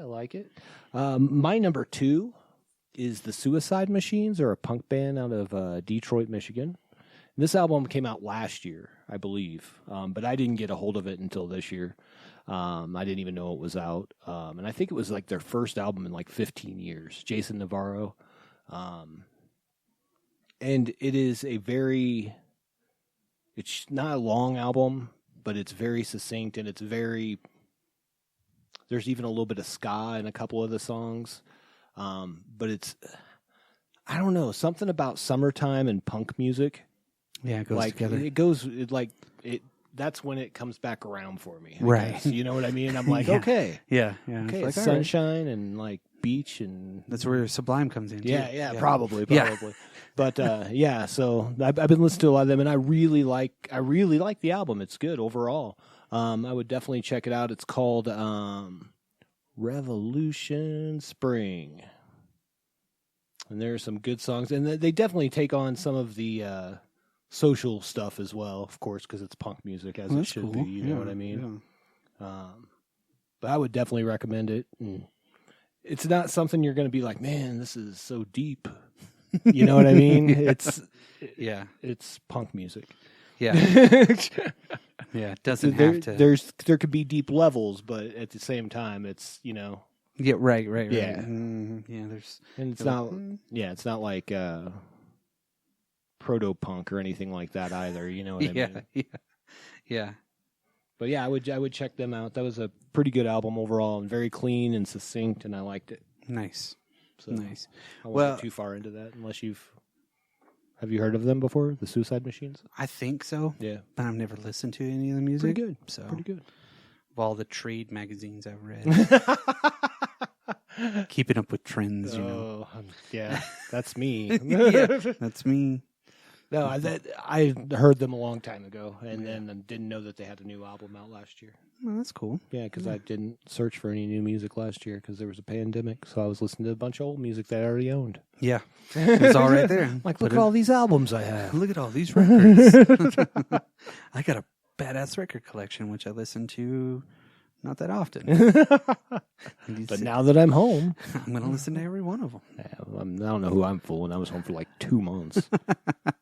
Speaker 1: My number 2 is the Suicide Machines. They're a punk band out of Detroit, Michigan. And this album came out last year, I believe, but I didn't get a hold of it until this year. I didn't even know it was out. And I think it was like their first album in like 15 years. Jason Navarro. And it is it's not a long album, but it's very succinct, and there's even a little bit of ska in a couple of the songs. But I don't know, something about summertime and punk music.
Speaker 2: Yeah, it goes together.
Speaker 1: It that's when it comes back around for me. I
Speaker 2: Right.
Speaker 1: guess. You know what I mean? I'm like,
Speaker 2: Yeah.
Speaker 1: okay,
Speaker 2: Yeah.
Speaker 1: okay,
Speaker 2: It's
Speaker 1: it's
Speaker 2: like, all right.
Speaker 1: sunshine and like beach and
Speaker 2: That's where Sublime comes in. Too.
Speaker 1: yeah, probably.
Speaker 2: Yeah.
Speaker 1: But yeah, so I've been listening to a lot of them, and I really like the album. It's good overall. I would definitely check it out. It's called Revolution Spring, and there are some good songs, and they definitely take on some of the social stuff as well, of course, because it's punk music as
Speaker 2: Well,
Speaker 1: it
Speaker 2: that's
Speaker 1: should
Speaker 2: cool.
Speaker 1: be. You know what I mean? But I would definitely recommend it. And it's not something you're going to be like, man, this is so deep. You know what I mean?
Speaker 2: Yeah.
Speaker 1: It's punk music.
Speaker 2: Yeah. Yeah. It doesn't have to.
Speaker 1: There could be deep levels, but at the same time, it's
Speaker 2: Yeah. Right.
Speaker 1: Yeah.
Speaker 2: Yeah. There's.
Speaker 1: and it's not it's not like proto punk or anything like that either. You know what I
Speaker 2: Yeah.
Speaker 1: mean?
Speaker 2: Yeah. Yeah.
Speaker 1: But yeah, I would check them out. That was a pretty good album overall, and very clean and succinct, and I liked it.
Speaker 2: Nice.
Speaker 1: So
Speaker 2: Nice.
Speaker 1: I won't
Speaker 2: Well-
Speaker 1: get too far into that unless have you heard of them before? The Suicide Machines?
Speaker 2: I think so,
Speaker 1: Yeah,
Speaker 2: but I've never listened to any of the music.
Speaker 1: pretty good.
Speaker 2: So,
Speaker 1: Pretty good.
Speaker 2: of all the trade magazines I've read, keeping up with trends, you know.
Speaker 1: Yeah, that's me.
Speaker 2: Yeah, that's me.
Speaker 1: No, I heard them a long time ago, and then didn't know that they had a new album out last year.
Speaker 2: Well, that's cool.
Speaker 1: Yeah, because I didn't search for any new music last year because there was a pandemic, so I was listening to a bunch of old music that I already owned.
Speaker 2: Yeah, it's all right there.
Speaker 1: Like,
Speaker 2: Put
Speaker 1: look at
Speaker 2: it-
Speaker 1: all these albums I have.
Speaker 2: Look at all these records. I got a badass record collection, which I listen to not that often.
Speaker 1: But now that I'm home,
Speaker 2: I'm going to listen to every one of them.
Speaker 1: I don't know who I'm fooling. I was home for like 2 months.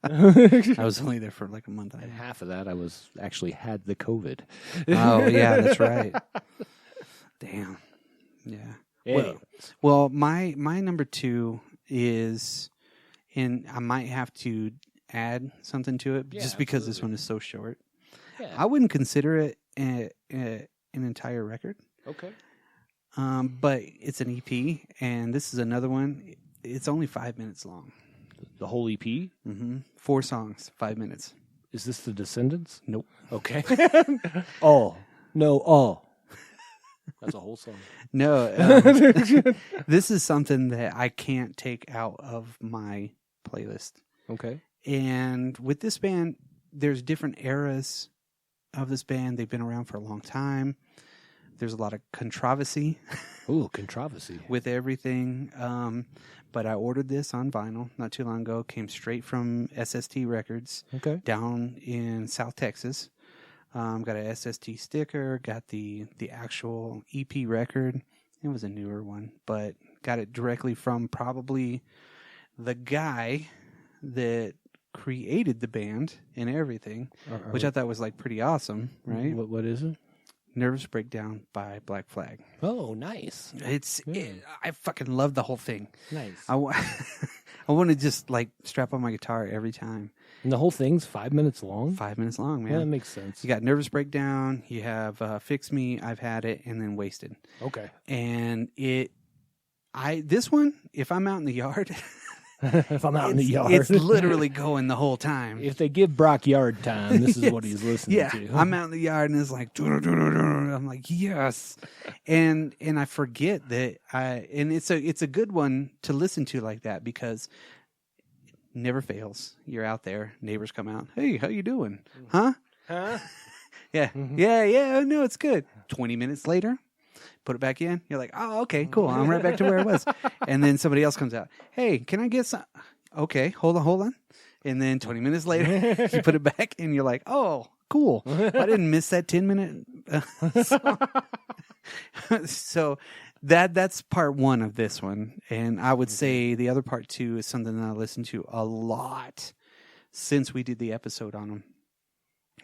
Speaker 2: I was only there for like a month and a
Speaker 1: And
Speaker 2: half.
Speaker 1: half of that I actually had the COVID.
Speaker 2: Oh, yeah, that's right. Damn. Yeah. Well, my number 2 is, and I might have to add something to it
Speaker 1: Yeah,
Speaker 2: just because this
Speaker 1: absolutely.
Speaker 2: one is so short.
Speaker 1: Yeah.
Speaker 2: I wouldn't consider it an entire record,
Speaker 1: Okay.
Speaker 2: but it's an EP, and this is another one. It's only 5 minutes long.
Speaker 1: The whole EP?
Speaker 2: 4 songs, 5 minutes.
Speaker 1: Is this The Descendants?
Speaker 2: Nope.
Speaker 1: Okay. All. No, all. That's a whole song.
Speaker 2: No, this is something that I can't take out of my playlist.
Speaker 1: Okay.
Speaker 2: And with this band, there's different eras of this band. They've been around for a long time. There's a lot of controversy
Speaker 1: Ooh, controversy.
Speaker 2: with everything. But I ordered this on vinyl not too long ago. Came straight from SST Records
Speaker 1: Okay.
Speaker 2: down in South Texas. Got a SST sticker. Got the actual EP record. It was a newer one, but got it directly from probably the guy that created the band and everything, which I thought was like pretty awesome, right?
Speaker 1: What is it?
Speaker 2: Nervous Breakdown by Black Flag.
Speaker 1: Oh, nice.
Speaker 2: I fucking love the whole thing.
Speaker 1: Nice.
Speaker 2: I want to just like strap on my guitar every time.
Speaker 1: And the whole thing's 5 minutes long?
Speaker 2: 5 minutes long, man.
Speaker 1: Yeah, that makes sense.
Speaker 2: You got Nervous Breakdown, you have Fix Me, I've Had It, and then Wasted.
Speaker 1: Okay.
Speaker 2: And this one, if I'm out in the yard,
Speaker 1: If I'm out in the yard.
Speaker 2: it's literally going the whole time.
Speaker 1: If they give Brock yard time, this is what he's listening
Speaker 2: Yeah,
Speaker 1: to.
Speaker 2: I'm out in the yard and it's like, I'm like, yes, and I forget that and it's a good one to listen to like that because it never fails. You're out there, neighbors come out, hey, how you doing? Huh? Yeah, yeah. No, it's good. 20 minutes later, put it back in. You're like, oh, okay, cool. I'm right back to where I was. And then somebody else comes out. Hey, can I get some? Okay, hold on. And then 20 minutes later, you put it back and you're like, oh, cool. I didn't miss that 10-minute. So that's part 1 of this one. And I would say the other part 2 is something that I listened to a lot since we did the episode on them.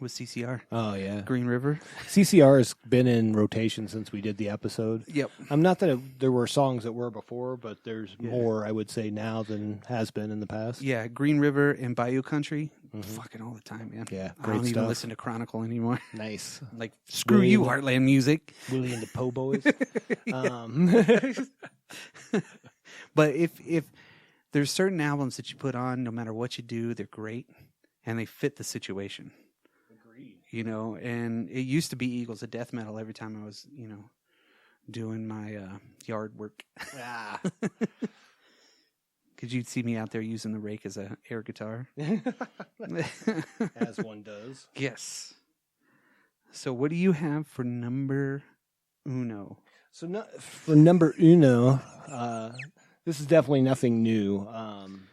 Speaker 2: With CCR.
Speaker 1: Oh, yeah.
Speaker 2: Green River.
Speaker 1: CCR has been in rotation since we did the episode.
Speaker 2: Yep.
Speaker 1: Not that there were songs that were before, but there's more, I would say, now than has been in the past.
Speaker 2: Yeah, Green River and Bayou Country. Fucking all the time, man.
Speaker 1: Yeah,
Speaker 2: I
Speaker 1: great
Speaker 2: don't even
Speaker 1: stuff.
Speaker 2: listen to Chronicle anymore.
Speaker 1: Nice.
Speaker 2: Like, screw you, Heartland Music.
Speaker 1: Willie and the Po' Boys.
Speaker 2: But if there's certain albums that you put on, no matter what you do, they're great and they fit the situation.
Speaker 1: Agreed.
Speaker 2: you know, and it used to be Eagles of Death Metal every time I was, you know, doing my yard work.
Speaker 1: Ah.
Speaker 2: Because you'd see me out there using the rake as a air guitar.
Speaker 1: As one does.
Speaker 2: Yes. So what do you have for number uno?
Speaker 1: So for number uno, this is definitely nothing new,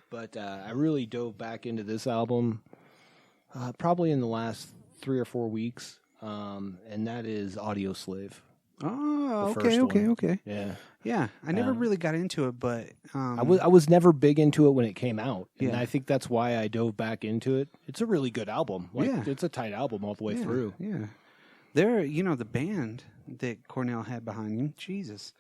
Speaker 1: but I really dove back into this album probably in the last 3 or 4 weeks, and that is Audio Slave.
Speaker 2: Oh,
Speaker 1: The
Speaker 2: okay,
Speaker 1: first
Speaker 2: okay,
Speaker 1: one.
Speaker 2: okay.
Speaker 1: Yeah.
Speaker 2: Yeah, I never really got into it, but
Speaker 1: I was never big into it when it came out, and
Speaker 2: Yeah.
Speaker 1: I think that's why I dove back into it. It's a really good album. Like,
Speaker 2: Yeah.
Speaker 1: It's a tight album all the way
Speaker 2: yeah,
Speaker 1: through.
Speaker 2: Yeah. They're, you know, the band that Cornell had behind him, Jesus.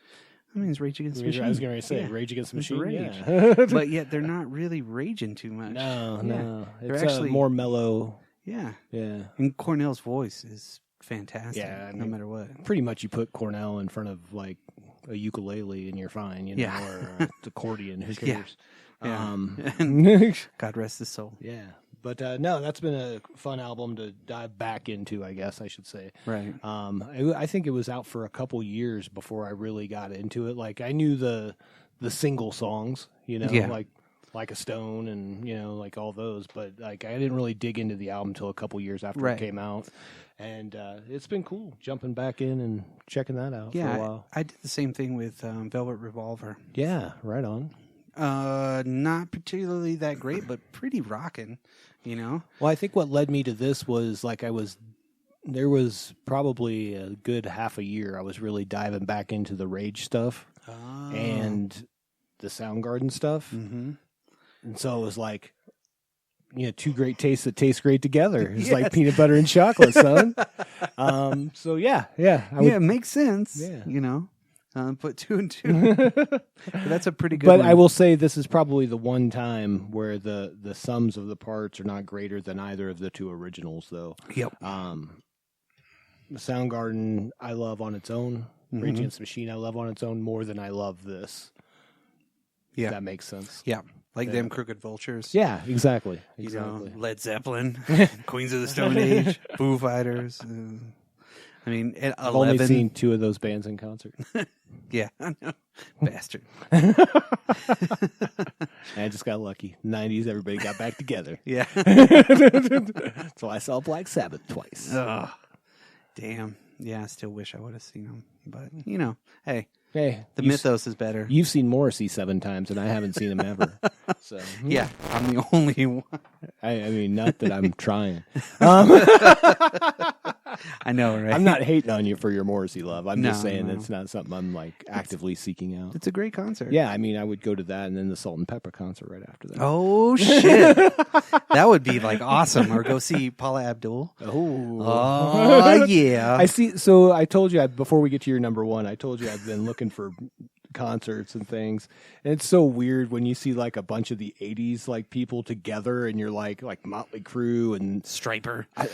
Speaker 2: That means Rage Against the Machine.
Speaker 1: I was going to say
Speaker 2: Yeah.
Speaker 1: Rage Against the
Speaker 2: It's
Speaker 1: Machine.
Speaker 2: Rage.
Speaker 1: Yeah.
Speaker 2: But yet they're not really raging too much.
Speaker 1: No.
Speaker 2: They're
Speaker 1: It's
Speaker 2: actually
Speaker 1: more mellow.
Speaker 2: Yeah.
Speaker 1: Yeah.
Speaker 2: And Cornell's voice is fantastic.
Speaker 1: Yeah, I
Speaker 2: no
Speaker 1: mean-
Speaker 2: matter what.
Speaker 1: Pretty much you put Cornell in front of like a ukulele and you're fine, you know,
Speaker 2: Yeah.
Speaker 1: or an accordion. Who
Speaker 2: Yeah.
Speaker 1: cares?
Speaker 2: Yeah. God rest his soul.
Speaker 1: Yeah. But no, that's been a fun album to dive back into, I guess I should say.
Speaker 2: Right.
Speaker 1: I think it was out for a couple years before I really got into it. Like I knew the single songs, you know,
Speaker 2: Yeah.
Speaker 1: like a Stone and, you know, like all those, but like I didn't really dig into the album until a couple years after
Speaker 2: Right.
Speaker 1: it came out. And it's been cool jumping back in and checking that out for a
Speaker 2: Yeah.
Speaker 1: while.
Speaker 2: I did the same thing with Velvet Revolver.
Speaker 1: Yeah, right on.
Speaker 2: Not particularly that great, but pretty rocking, you know?
Speaker 1: Well, I think what led me to this was like there was probably a good half a year I was really diving back into the Rage stuff and the Soundgarden stuff.
Speaker 2: Mm-hmm.
Speaker 1: And so it was like, you know, two great tastes that taste great together. It's
Speaker 2: Yes.
Speaker 1: like peanut butter and chocolate, son. So yeah.
Speaker 2: It makes sense,
Speaker 1: Yeah.
Speaker 2: you know? Put 2 and 2. But that's a pretty good
Speaker 1: But
Speaker 2: one.
Speaker 1: I will say this is probably the one time where the sums of the parts are not greater than either of the two originals, though.
Speaker 2: Yep.
Speaker 1: The Soundgarden I love on its own.
Speaker 2: Mm-hmm.
Speaker 1: Rage Against the Machine I love on its own more than I love this.
Speaker 2: Yeah.
Speaker 1: If that makes sense.
Speaker 2: Yeah. Like
Speaker 1: Yeah.
Speaker 2: them Crooked Vultures.
Speaker 1: Yeah, exactly.
Speaker 2: You
Speaker 1: Exactly.
Speaker 2: know, Led Zeppelin, Queens of the Stone Age, Foo Fighters. I mean, at
Speaker 1: I've
Speaker 2: 11.
Speaker 1: only seen 2 of those bands in concert.
Speaker 2: Yeah, I know. Bastard.
Speaker 1: I just got lucky. 90s, everybody got back together.
Speaker 2: Yeah.
Speaker 1: So I saw Black Sabbath twice.
Speaker 2: Ugh. Damn. Yeah, I still wish I would have seen them. But, you know, hey,
Speaker 1: Hey,
Speaker 2: the mythos is better.
Speaker 1: You've seen Morrissey 7 times, and I haven't seen him ever. So
Speaker 2: Yeah, I'm the only one.
Speaker 1: I mean, not that I'm trying.
Speaker 2: I know, right?
Speaker 1: I'm not hating on you for your Morrissey love. I'm just
Speaker 2: No,
Speaker 1: saying
Speaker 2: no.
Speaker 1: it's not something I'm like actively seeking out.
Speaker 2: It's a great concert.
Speaker 1: Yeah, I mean, I would go to that and then the Salt and Pepper concert right after that.
Speaker 2: Oh, shit. That would be like awesome. Or go see Paula Abdul. Oh, yeah.
Speaker 1: I see. So I told you before we get to your number one, I told you I've been looking for concerts and things, and it's so weird when you see like a bunch of the '80s like people together, and you're like Motley Crue and
Speaker 2: Striper.
Speaker 1: I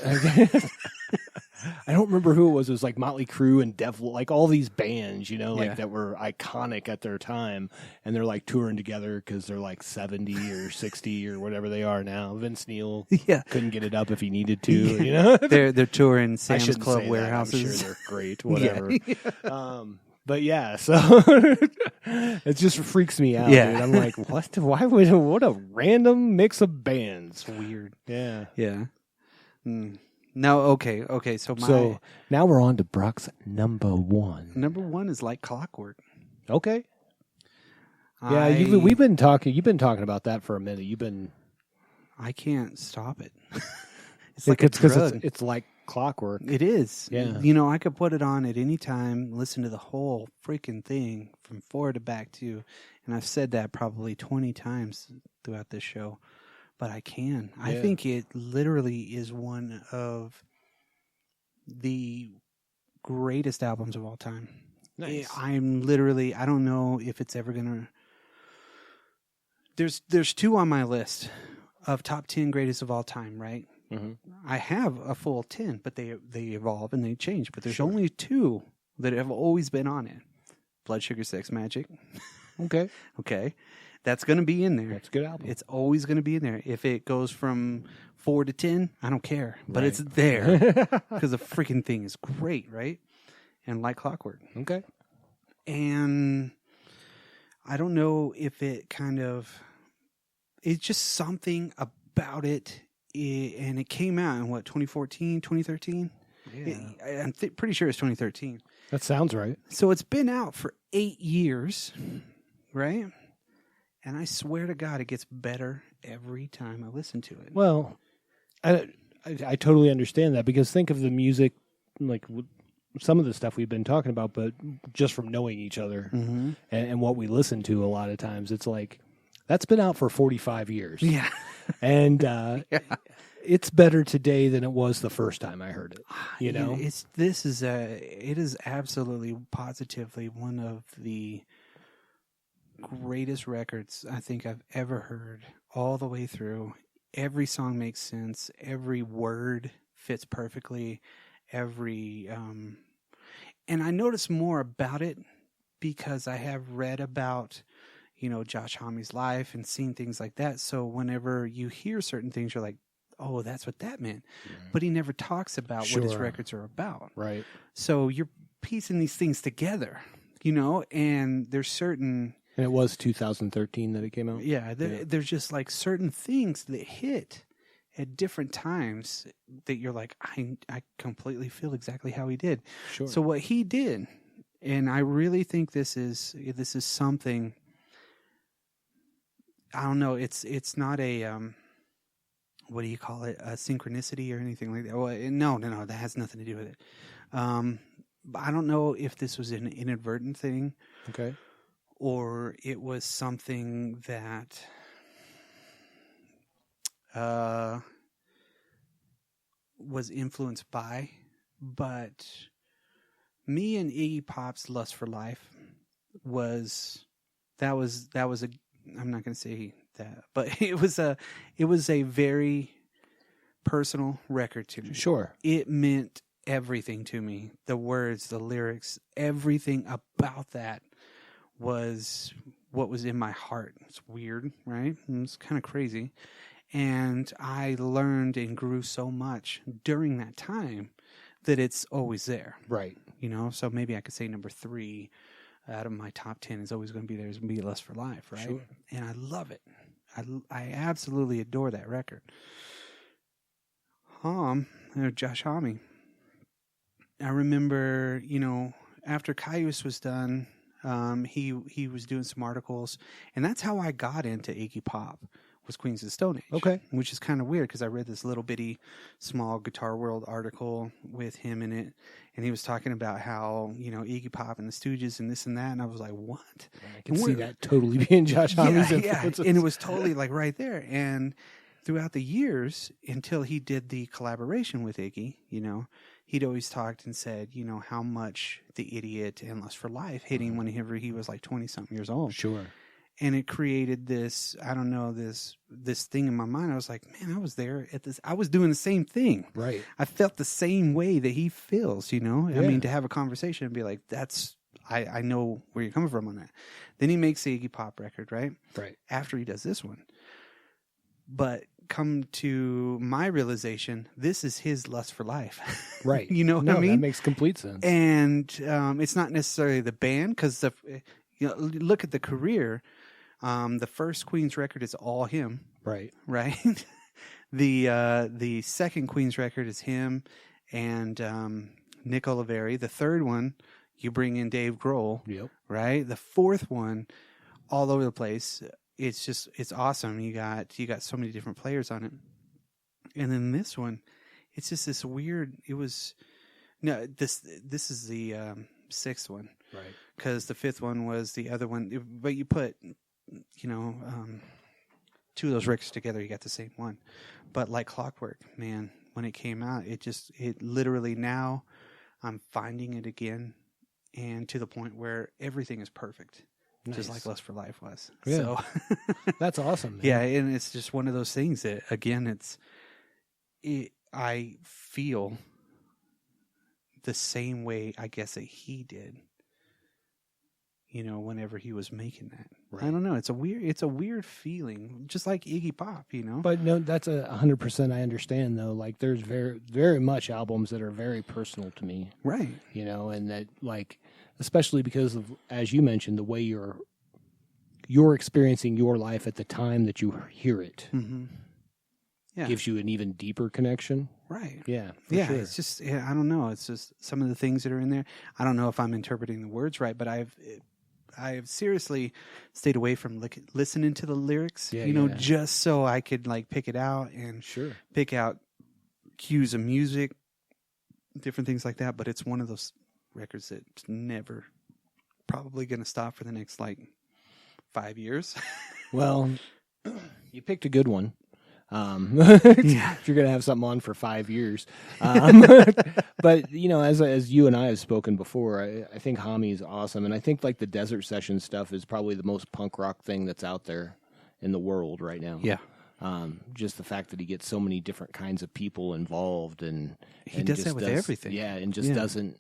Speaker 1: don't remember who it was. It was like Motley Crue and Def, like all these bands, you know, like
Speaker 2: Yeah.
Speaker 1: that were iconic at their time, and they're like touring together because they're like 70 or 60 or whatever they are now. Vince Neil
Speaker 2: Yeah.
Speaker 1: couldn't get it up if he needed to, you know.
Speaker 2: They're touring
Speaker 1: I
Speaker 2: Sam's
Speaker 1: shouldn't
Speaker 2: Club
Speaker 1: say that.
Speaker 2: warehouses.
Speaker 1: I'm sure they're great, whatever.
Speaker 2: Yeah.
Speaker 1: But yeah, so it just freaks me out.
Speaker 2: Yeah.
Speaker 1: Dude. I'm like, what? What a random mix of bands.
Speaker 2: Weird.
Speaker 1: Yeah.
Speaker 2: Yeah. No, okay. So my
Speaker 1: So now we're on to Brock's number one.
Speaker 2: number one is Like Clockwork.
Speaker 1: Okay. Yeah, we've been talking. You've been talking about that for a minute. You've been.
Speaker 2: I can't stop it. It's like a
Speaker 1: because
Speaker 2: drug.
Speaker 1: it's like clockwork.
Speaker 2: It is.
Speaker 1: Yeah.
Speaker 2: You know, I could put it on at any time, listen to the whole freaking thing from forward to back too. And I've said that probably 20 times throughout this show. But I can. I
Speaker 1: Yeah.
Speaker 2: think it literally is one of the greatest albums of all time.
Speaker 1: Nice.
Speaker 2: I'm literally, I don't know if it's ever going to. There's 2 on my list of top 10 greatest of all time, right?
Speaker 1: Mm-hmm.
Speaker 2: I have a full 10, but they evolve and they change. But there's
Speaker 1: Sure.
Speaker 2: only 2 that have always been on it. Blood Sugar Sex Magic
Speaker 1: Okay.
Speaker 2: Okay. That's going to be in there.
Speaker 1: That's a good album.
Speaker 2: It's always going to be in there. If it goes from 4 to 10, I don't care. But
Speaker 1: Right.
Speaker 2: it's there because the freaking thing is great, right? And like clockwork.
Speaker 1: Okay.
Speaker 2: And I don't know if it it's just something about it. And it came out in 2014, 2013?
Speaker 1: Yeah.
Speaker 2: I'm pretty sure it's 2013.
Speaker 1: That sounds right.
Speaker 2: So it's been out for 8 years, right? And I swear to God, it gets better every time I listen to it.
Speaker 1: Well, I totally understand that, because think of the music, like some of the stuff we've been talking about, but just from knowing each other and what we listen to a lot of times, it's like, that's been out for 45 years.
Speaker 2: Yeah.
Speaker 1: And it's better today than it was the first time I heard it. You know?
Speaker 2: It is absolutely, positively one of the greatest records I think I've ever heard all the way through. Every song makes sense. Every word fits perfectly. And I notice more about it because I have read about, Josh Homme's life and seen things like that. So whenever you hear certain things, you're like, oh, that's what that meant. But he never talks about what his records are about.
Speaker 1: Right.
Speaker 2: So you're piecing these things together, and there's certain...
Speaker 1: And it was 2013 that it came out?
Speaker 2: Yeah, there's just like certain things that hit at different times that you're like, I completely feel exactly how he did.
Speaker 1: Sure.
Speaker 2: So what he did, and I really think this is something, I don't know, it's not a, what do you call it, a synchronicity or anything like that. Well, no, that has nothing to do with it. But I don't know if this was an inadvertent thing.
Speaker 1: Okay.
Speaker 2: Or it was something that was influenced by, but me and Iggy Pop's Lust for Life was a, I'm not going to say that, but it was a very personal record to me.
Speaker 1: Sure.
Speaker 2: It meant everything to me. The words, the lyrics, everything about that was what was in my heart. It's weird, right? It's kind of crazy. And I learned and grew so much during that time that it's always there.
Speaker 1: Right.
Speaker 2: So maybe I could say number 3 out of my top 10 is always going to be there. Is going to be Lust for Life, right?
Speaker 1: Sure.
Speaker 2: And I love it. I absolutely adore that record. Josh Homme. I remember, after Caius was done, he was doing some articles, and that's how I got into Iggy Pop, was Queens of the Stone Age.
Speaker 1: Okay.
Speaker 2: Which is kind of weird because I read this little bitty small Guitar World article with him in it, and he was talking about how, Iggy Pop and the Stooges and this and that, and I was like, what?
Speaker 1: I can see that totally being Josh Homme's influences.
Speaker 2: And it was totally like right there. And throughout the years, until he did the collaboration with Iggy, he'd always talked and said, how much The Idiot and Lust for Life hit him whenever he was like 20-something years old.
Speaker 1: Sure.
Speaker 2: And it created this, I don't know, this thing in my mind. I was like, man, I was there at this. I was doing the same thing.
Speaker 1: Right.
Speaker 2: I felt the same way that he feels,
Speaker 1: Yeah.
Speaker 2: I mean, to have a conversation and be like, I know where you're coming from on that. Then he makes the Iggy Pop record, right?
Speaker 1: Right.
Speaker 2: After he does this one. But come to my realization, this is his Lust for Life.
Speaker 1: Right.
Speaker 2: You know what I mean?
Speaker 1: That makes complete sense.
Speaker 2: And it's not necessarily the band, because look at the career. The first Queen's record is all him,
Speaker 1: Right.
Speaker 2: right? The second Queen's record is him and Nick Oliveri. The third one, you bring in Dave Grohl,
Speaker 1: Yep.
Speaker 2: right? The fourth one, all over the place. It's awesome. You got so many different players on it. And then this one, it's just this weird, this is the sixth one.
Speaker 1: Right.
Speaker 2: Because the fifth one was the other one. But you put, two of those records together, you got the same one. But like clockwork, man, when it came out, it literally, now I'm finding it again, and to the point where everything is perfect.
Speaker 1: Nice.
Speaker 2: Just like Lust for Life was.
Speaker 1: Yeah.
Speaker 2: So
Speaker 1: That's awesome. Man.
Speaker 2: yeah, and it's just one of those things that, again, I feel the same way, I guess, that he did. whenever he was making that.
Speaker 1: Right.
Speaker 2: I don't know. It's a weird feeling, just like Iggy Pop,
Speaker 1: But no, that's 100%. I understand though. Like, there's very, very much albums that are very personal to me.
Speaker 2: Right.
Speaker 1: And that, like, especially because of, as you mentioned, the way you're experiencing your life at the time that you hear it gives you an even deeper connection.
Speaker 2: Right.
Speaker 1: Yeah.
Speaker 2: Yeah.
Speaker 1: Sure.
Speaker 2: It's just, I don't know. It's just some of the things that are in there. I don't know if I'm interpreting the words right, but I've seriously stayed away from listening to the lyrics, just so I could like pick it out and pick out cues of music, different things like that. But it's one of those records that's never probably going to stop for the next like 5 years.
Speaker 1: Well, you picked a good one. If you're gonna have something on for 5 years, but as you and I have spoken before, I think Hami is awesome, and I think like the Desert Session stuff is probably the most punk rock thing that's out there in the world right now.
Speaker 2: Yeah.
Speaker 1: Just the fact that he gets so many different kinds of people involved, and
Speaker 2: he does that with everything.
Speaker 1: Yeah, and just doesn't.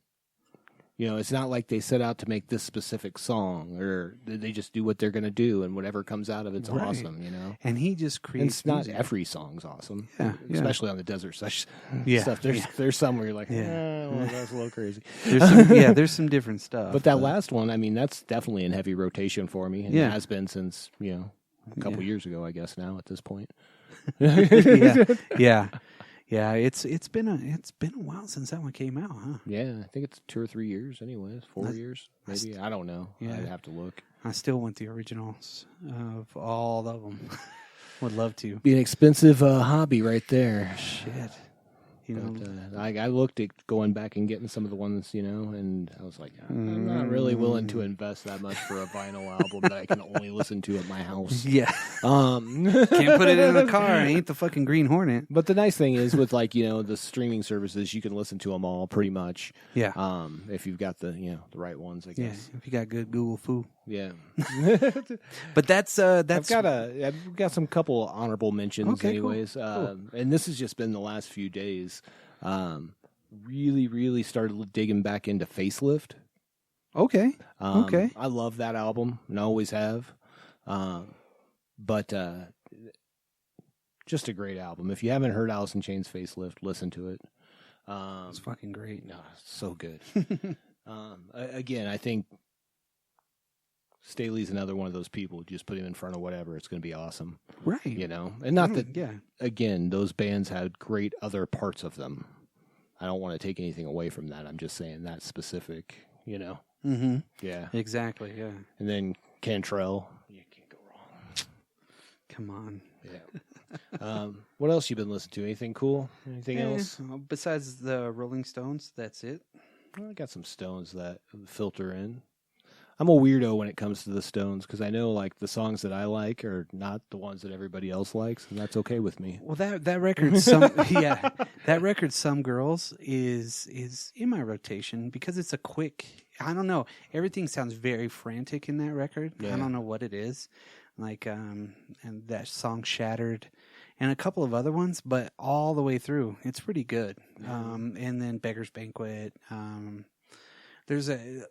Speaker 1: It's not like they set out to make this specific song, or they just do what they're going to do, and whatever comes out of it's awesome,
Speaker 2: And he just creates.
Speaker 1: And it's not every song's awesome, especially on the Desert Session stuff. There's some where you're like, well, that's a little crazy.
Speaker 2: There's some different stuff.
Speaker 1: But that last one, I mean, that's definitely in heavy rotation for me, and it has been since a couple years ago, I guess. Now at this point,
Speaker 2: Yeah, it's been a while since that one came out, huh?
Speaker 1: Yeah, I think it's 2 or 3 years, anyways. 4 years, maybe. I don't know. Yeah. I'd have to look.
Speaker 2: I still want the originals of all of them. Would love to.
Speaker 1: Be an expensive hobby right there.
Speaker 2: Shit.
Speaker 1: I looked at going back and getting some of the ones, and I was like, I'm not really willing to invest that much for a vinyl album that I can only listen to at my house.
Speaker 2: Yeah. Can't put it in the car. It ain't the fucking Green Hornet.
Speaker 1: But the nice thing is with the streaming services, you can listen to them all pretty much.
Speaker 2: Yeah.
Speaker 1: If you've got the right ones, I guess.
Speaker 2: Yeah. If you got good Google Foo.
Speaker 1: Yeah.
Speaker 2: But that's
Speaker 1: I've got some couple honorable mentions, anyways.
Speaker 2: Cool.
Speaker 1: And this has just been the last few days. Really, really started digging back into Facelift.
Speaker 2: Okay.
Speaker 1: I love that album and I always have. But just a great album. If you haven't heard Alice in Chains Facelift, listen to it.
Speaker 2: It's fucking great.
Speaker 1: No, so good. Again, I think Staley's another one of those people. Just put him in front of whatever, it's going to be awesome.
Speaker 2: Right.
Speaker 1: And not that, again, those bands had great other parts of them. I don't want to take anything away from that. I'm just saying that specific,
Speaker 2: Mm-hmm.
Speaker 1: Yeah.
Speaker 2: Exactly, yeah.
Speaker 1: And then Cantrell. You can't go wrong.
Speaker 2: Come on.
Speaker 1: Yeah. What else you been listening to? Anything cool? Anything else?
Speaker 2: Besides the Rolling Stones, that's it.
Speaker 1: I got some Stones that filter in. I'm a weirdo when it comes to the Stones because I know like the songs that I like are not the ones that everybody else likes, and that's okay with me.
Speaker 2: Well, that record, that record, Some Girls is in my rotation because it's a quick. I don't know. Everything sounds very frantic in that record. Yeah. I don't know what it is. Like and that song Shattered, and a couple of other ones, but all the way through, it's pretty good. And then Beggar's Banquet. There's a.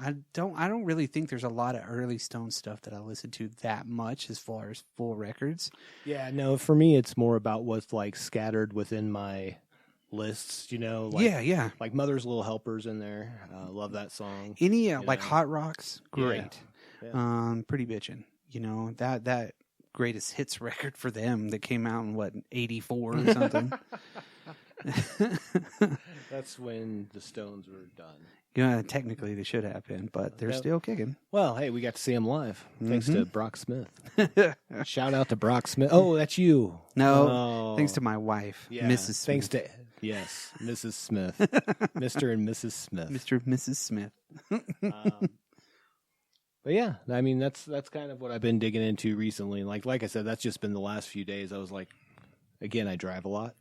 Speaker 2: I don't really think there's a lot of early Stone stuff that I listen to that much as far as full records.
Speaker 1: Yeah, no, for me it's more about what's like scattered within my lists, like, like Mother's Little Helper's in there. Love that song.
Speaker 2: Any like Hot Rocks, great.
Speaker 1: Yeah.
Speaker 2: Pretty bitchin'. That greatest hits record for them that came out in 84 or something.
Speaker 1: That's when the Stones were done.
Speaker 2: Yeah, technically they should have been, but they're still kicking.
Speaker 1: Well, hey, we got to see him live. Thanks to Brock Smith. Shout out to Brock Smith. Oh, that's you.
Speaker 2: No, thanks to my wife, Mrs. Smith.
Speaker 1: Thanks to Mrs. Smith, Mr. and Mrs. Smith,
Speaker 2: Mr. and Mrs. Smith.
Speaker 1: But yeah, I mean that's kind of what I've been digging into recently. Like I said, that's just been the last few days. I was like, again, I drive a lot,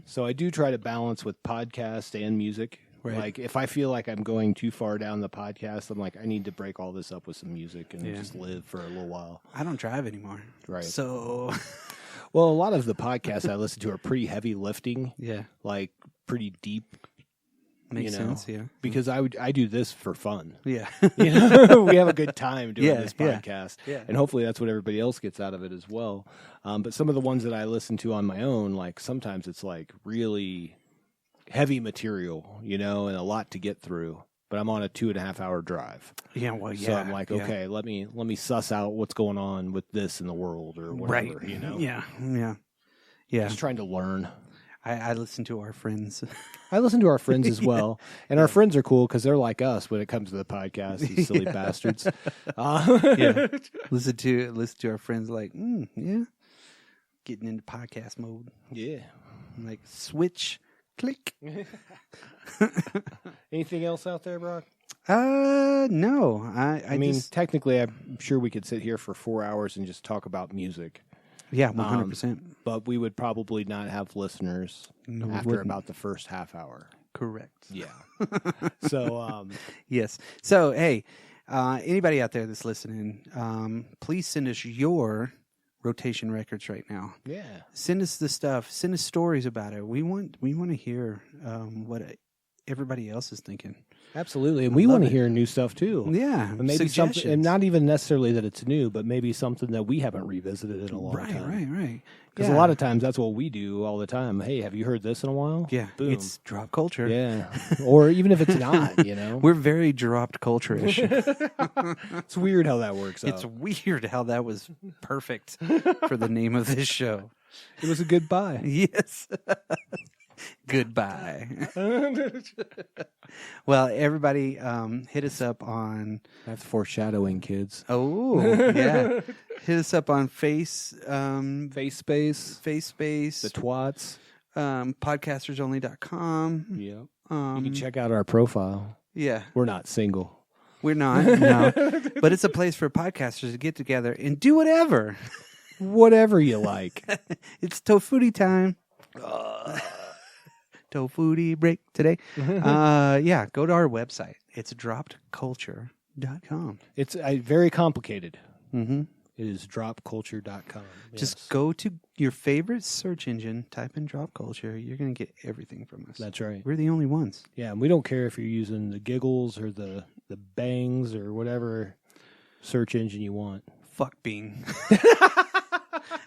Speaker 1: so I do try to balance with podcast and music. Right. Like if I feel like I'm going too far down the podcast, I'm like, I need to break all this up with some music and just live for a little while.
Speaker 2: I don't drive anymore,
Speaker 1: right?
Speaker 2: So,
Speaker 1: well, a lot of the podcasts I listen to are pretty heavy lifting.
Speaker 2: Yeah,
Speaker 1: like pretty deep
Speaker 2: Makes sense, yeah.
Speaker 1: Because I do this for fun.
Speaker 2: Yeah.
Speaker 1: You know, we have a good time doing
Speaker 2: Yeah,
Speaker 1: this
Speaker 2: yeah,
Speaker 1: podcast,
Speaker 2: yeah.
Speaker 1: and hopefully that's what everybody else gets out of it as well. But some of the ones that I listen to on my own, like sometimes it's like really heavy material, you know, and a lot to get through. But I'm on a 2.5 hour drive,
Speaker 2: Yeah, well, yeah.
Speaker 1: so I'm like,
Speaker 2: yeah.
Speaker 1: okay, let me suss out what's going on with this in the world or whatever,
Speaker 2: Right.
Speaker 1: you know.
Speaker 2: Yeah, yeah. Yeah.
Speaker 1: Just trying to learn.
Speaker 2: I listen to our friends.
Speaker 1: I listen to our friends as well, and our friends are cool because they're like us when it comes to the podcast. These silly bastards.
Speaker 2: Yeah. Listen to our friends like, yeah. Getting into podcast mode.
Speaker 1: Yeah.
Speaker 2: I'm like, switch, click.
Speaker 1: Anything else out there, Brock?
Speaker 2: No. I
Speaker 1: mean,
Speaker 2: just,
Speaker 1: technically, I'm sure we could sit here for 4 hours and just talk about music,
Speaker 2: yeah, 100%.
Speaker 1: but we would probably not have listeners
Speaker 2: No, we
Speaker 1: after
Speaker 2: wouldn't.
Speaker 1: about the first half hour.
Speaker 2: Correct.
Speaker 1: Yeah. So,
Speaker 2: Yes. So, hey, anybody out there that's listening, please send us your rotation records right now.
Speaker 1: yeah.
Speaker 2: Send us the stuff. Send us stories about it. We want to hear what everybody else is thinking.
Speaker 1: Absolutely. And
Speaker 2: I
Speaker 1: we
Speaker 2: love
Speaker 1: want to
Speaker 2: it.
Speaker 1: hear new stuff too.
Speaker 2: Yeah,
Speaker 1: And maybe something,
Speaker 2: suggestions.
Speaker 1: and not even necessarily that it's new, but maybe something that we haven't revisited in a long time.
Speaker 2: Right.
Speaker 1: Because a lot of times that's what we do all the time. Hey, have you heard this in a while?
Speaker 2: yeah,
Speaker 1: Boom.
Speaker 2: it's drop culture.
Speaker 1: Yeah. Or even if it's not, you know.
Speaker 2: We're very dropped culture-ish.
Speaker 1: It's weird how that works
Speaker 2: It's
Speaker 1: out.
Speaker 2: weird how that was perfect for the name of this show.
Speaker 1: It was a good buy.
Speaker 2: Yes. Goodbye. Well, everybody, hit us up on.
Speaker 1: That's foreshadowing, kids.
Speaker 2: Oh, yeah. Hit us up on
Speaker 1: Face space,
Speaker 2: FaceSpace,
Speaker 1: the twats.
Speaker 2: podcastersonly.com.
Speaker 1: Yep. You can check out our profile.
Speaker 2: Yeah,
Speaker 1: We're not single.
Speaker 2: we're not, no. But it's a place for podcasters to get together and do whatever.
Speaker 1: Whatever you like.
Speaker 2: It's Tofuti time. Tofuti break today. Yeah, go to our website. It's droppedculture.com.
Speaker 1: It's very complicated.
Speaker 2: Mm-hmm.
Speaker 1: It is dropculture.com.
Speaker 2: Just
Speaker 1: Yes.
Speaker 2: go to your favorite search engine, type in drop culture. You're going to get everything from us.
Speaker 1: That's right.
Speaker 2: We're the only ones.
Speaker 1: Yeah, and we don't care if you're using the Giggles or the Bangs or whatever search engine you want.
Speaker 2: Fuck Bing.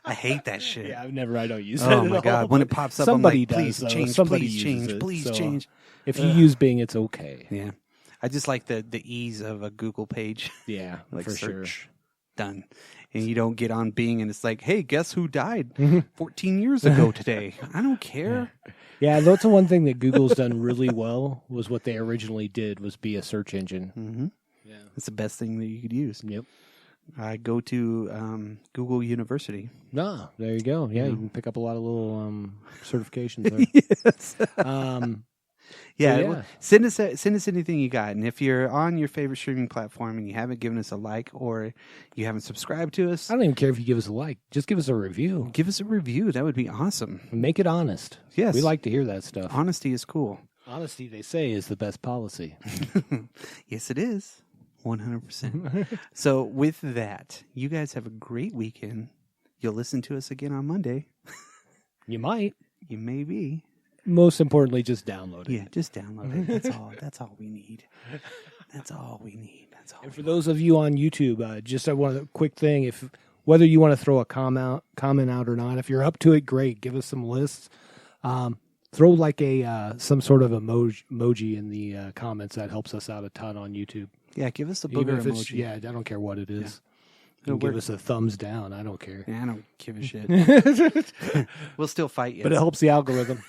Speaker 2: I hate that shit.
Speaker 1: Yeah, I don't use that
Speaker 2: Oh
Speaker 1: at
Speaker 2: my
Speaker 1: all,
Speaker 2: God. When
Speaker 1: but
Speaker 2: it pops up,
Speaker 1: somebody
Speaker 2: I'm like,
Speaker 1: does,
Speaker 2: please
Speaker 1: though.
Speaker 2: change,
Speaker 1: Somebody
Speaker 2: please
Speaker 1: uses
Speaker 2: change,
Speaker 1: it,
Speaker 2: please
Speaker 1: so,
Speaker 2: change.
Speaker 1: If you use Bing, it's okay.
Speaker 2: Yeah. I just like the ease of a Google page.
Speaker 1: Yeah,
Speaker 2: Like
Speaker 1: for
Speaker 2: search.
Speaker 1: sure.
Speaker 2: Done. And you don't get on Bing and it's like, hey, guess who died 14 years ago today? I don't care.
Speaker 1: Yeah, that's the one thing that Google's done really well was what they originally did was be a search engine.
Speaker 2: Mm-hmm.
Speaker 1: Yeah.
Speaker 2: It's the best thing that you could use.
Speaker 1: Yep.
Speaker 2: I go to Google University.
Speaker 1: No, there you go. Yeah, you can pick up a lot of little certifications there.
Speaker 2: Yes.
Speaker 1: Yeah.
Speaker 2: Well, send us anything you got. And if you're on your favorite streaming platform and you haven't given us a like or you haven't subscribed to us,
Speaker 1: I don't even care if you give us a like. Just give us a review.
Speaker 2: give us a review. That would be awesome.
Speaker 1: Make it honest.
Speaker 2: Yes.
Speaker 1: We like to hear that stuff.
Speaker 2: Honesty is cool.
Speaker 1: Honesty, they say, is the best policy.
Speaker 2: Yes, it is. 100%. So with that, you guys have a great weekend. You'll listen to us again on Monday.
Speaker 1: You might.
Speaker 2: You may be.
Speaker 1: Most importantly, just download it.
Speaker 2: Yeah, just download it. That's all we need. That's all we need. That's all.
Speaker 1: And for those of you on YouTube, just one quick thing: if whether you want to throw a comment out or not, if you're up to it, great. Give us some lists. Throw like a some sort of emoji in the comments. That helps us out a ton on YouTube.
Speaker 2: Yeah, give us a
Speaker 1: Even
Speaker 2: booger
Speaker 1: if it's
Speaker 2: emoji.
Speaker 1: Yeah, I don't care what it is.
Speaker 2: Yeah.
Speaker 1: You can
Speaker 2: It'll
Speaker 1: give
Speaker 2: work.
Speaker 1: us a thumbs down. I don't care.
Speaker 2: Yeah, I don't give a shit. We'll still fight you.
Speaker 1: But it helps the algorithm.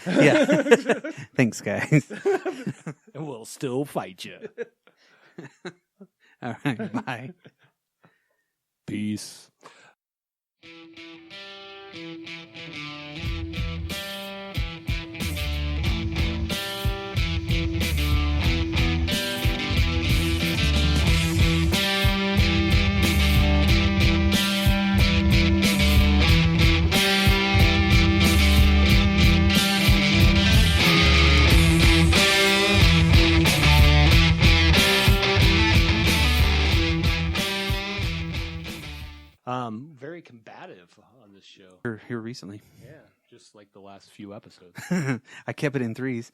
Speaker 2: Yeah. Thanks, guys.
Speaker 1: And we'll still fight you.
Speaker 2: All right. Bye.
Speaker 1: Peace. Very combative on this show.
Speaker 2: Here recently.
Speaker 1: Yeah, just like the last few episodes.
Speaker 2: I kept it in threes.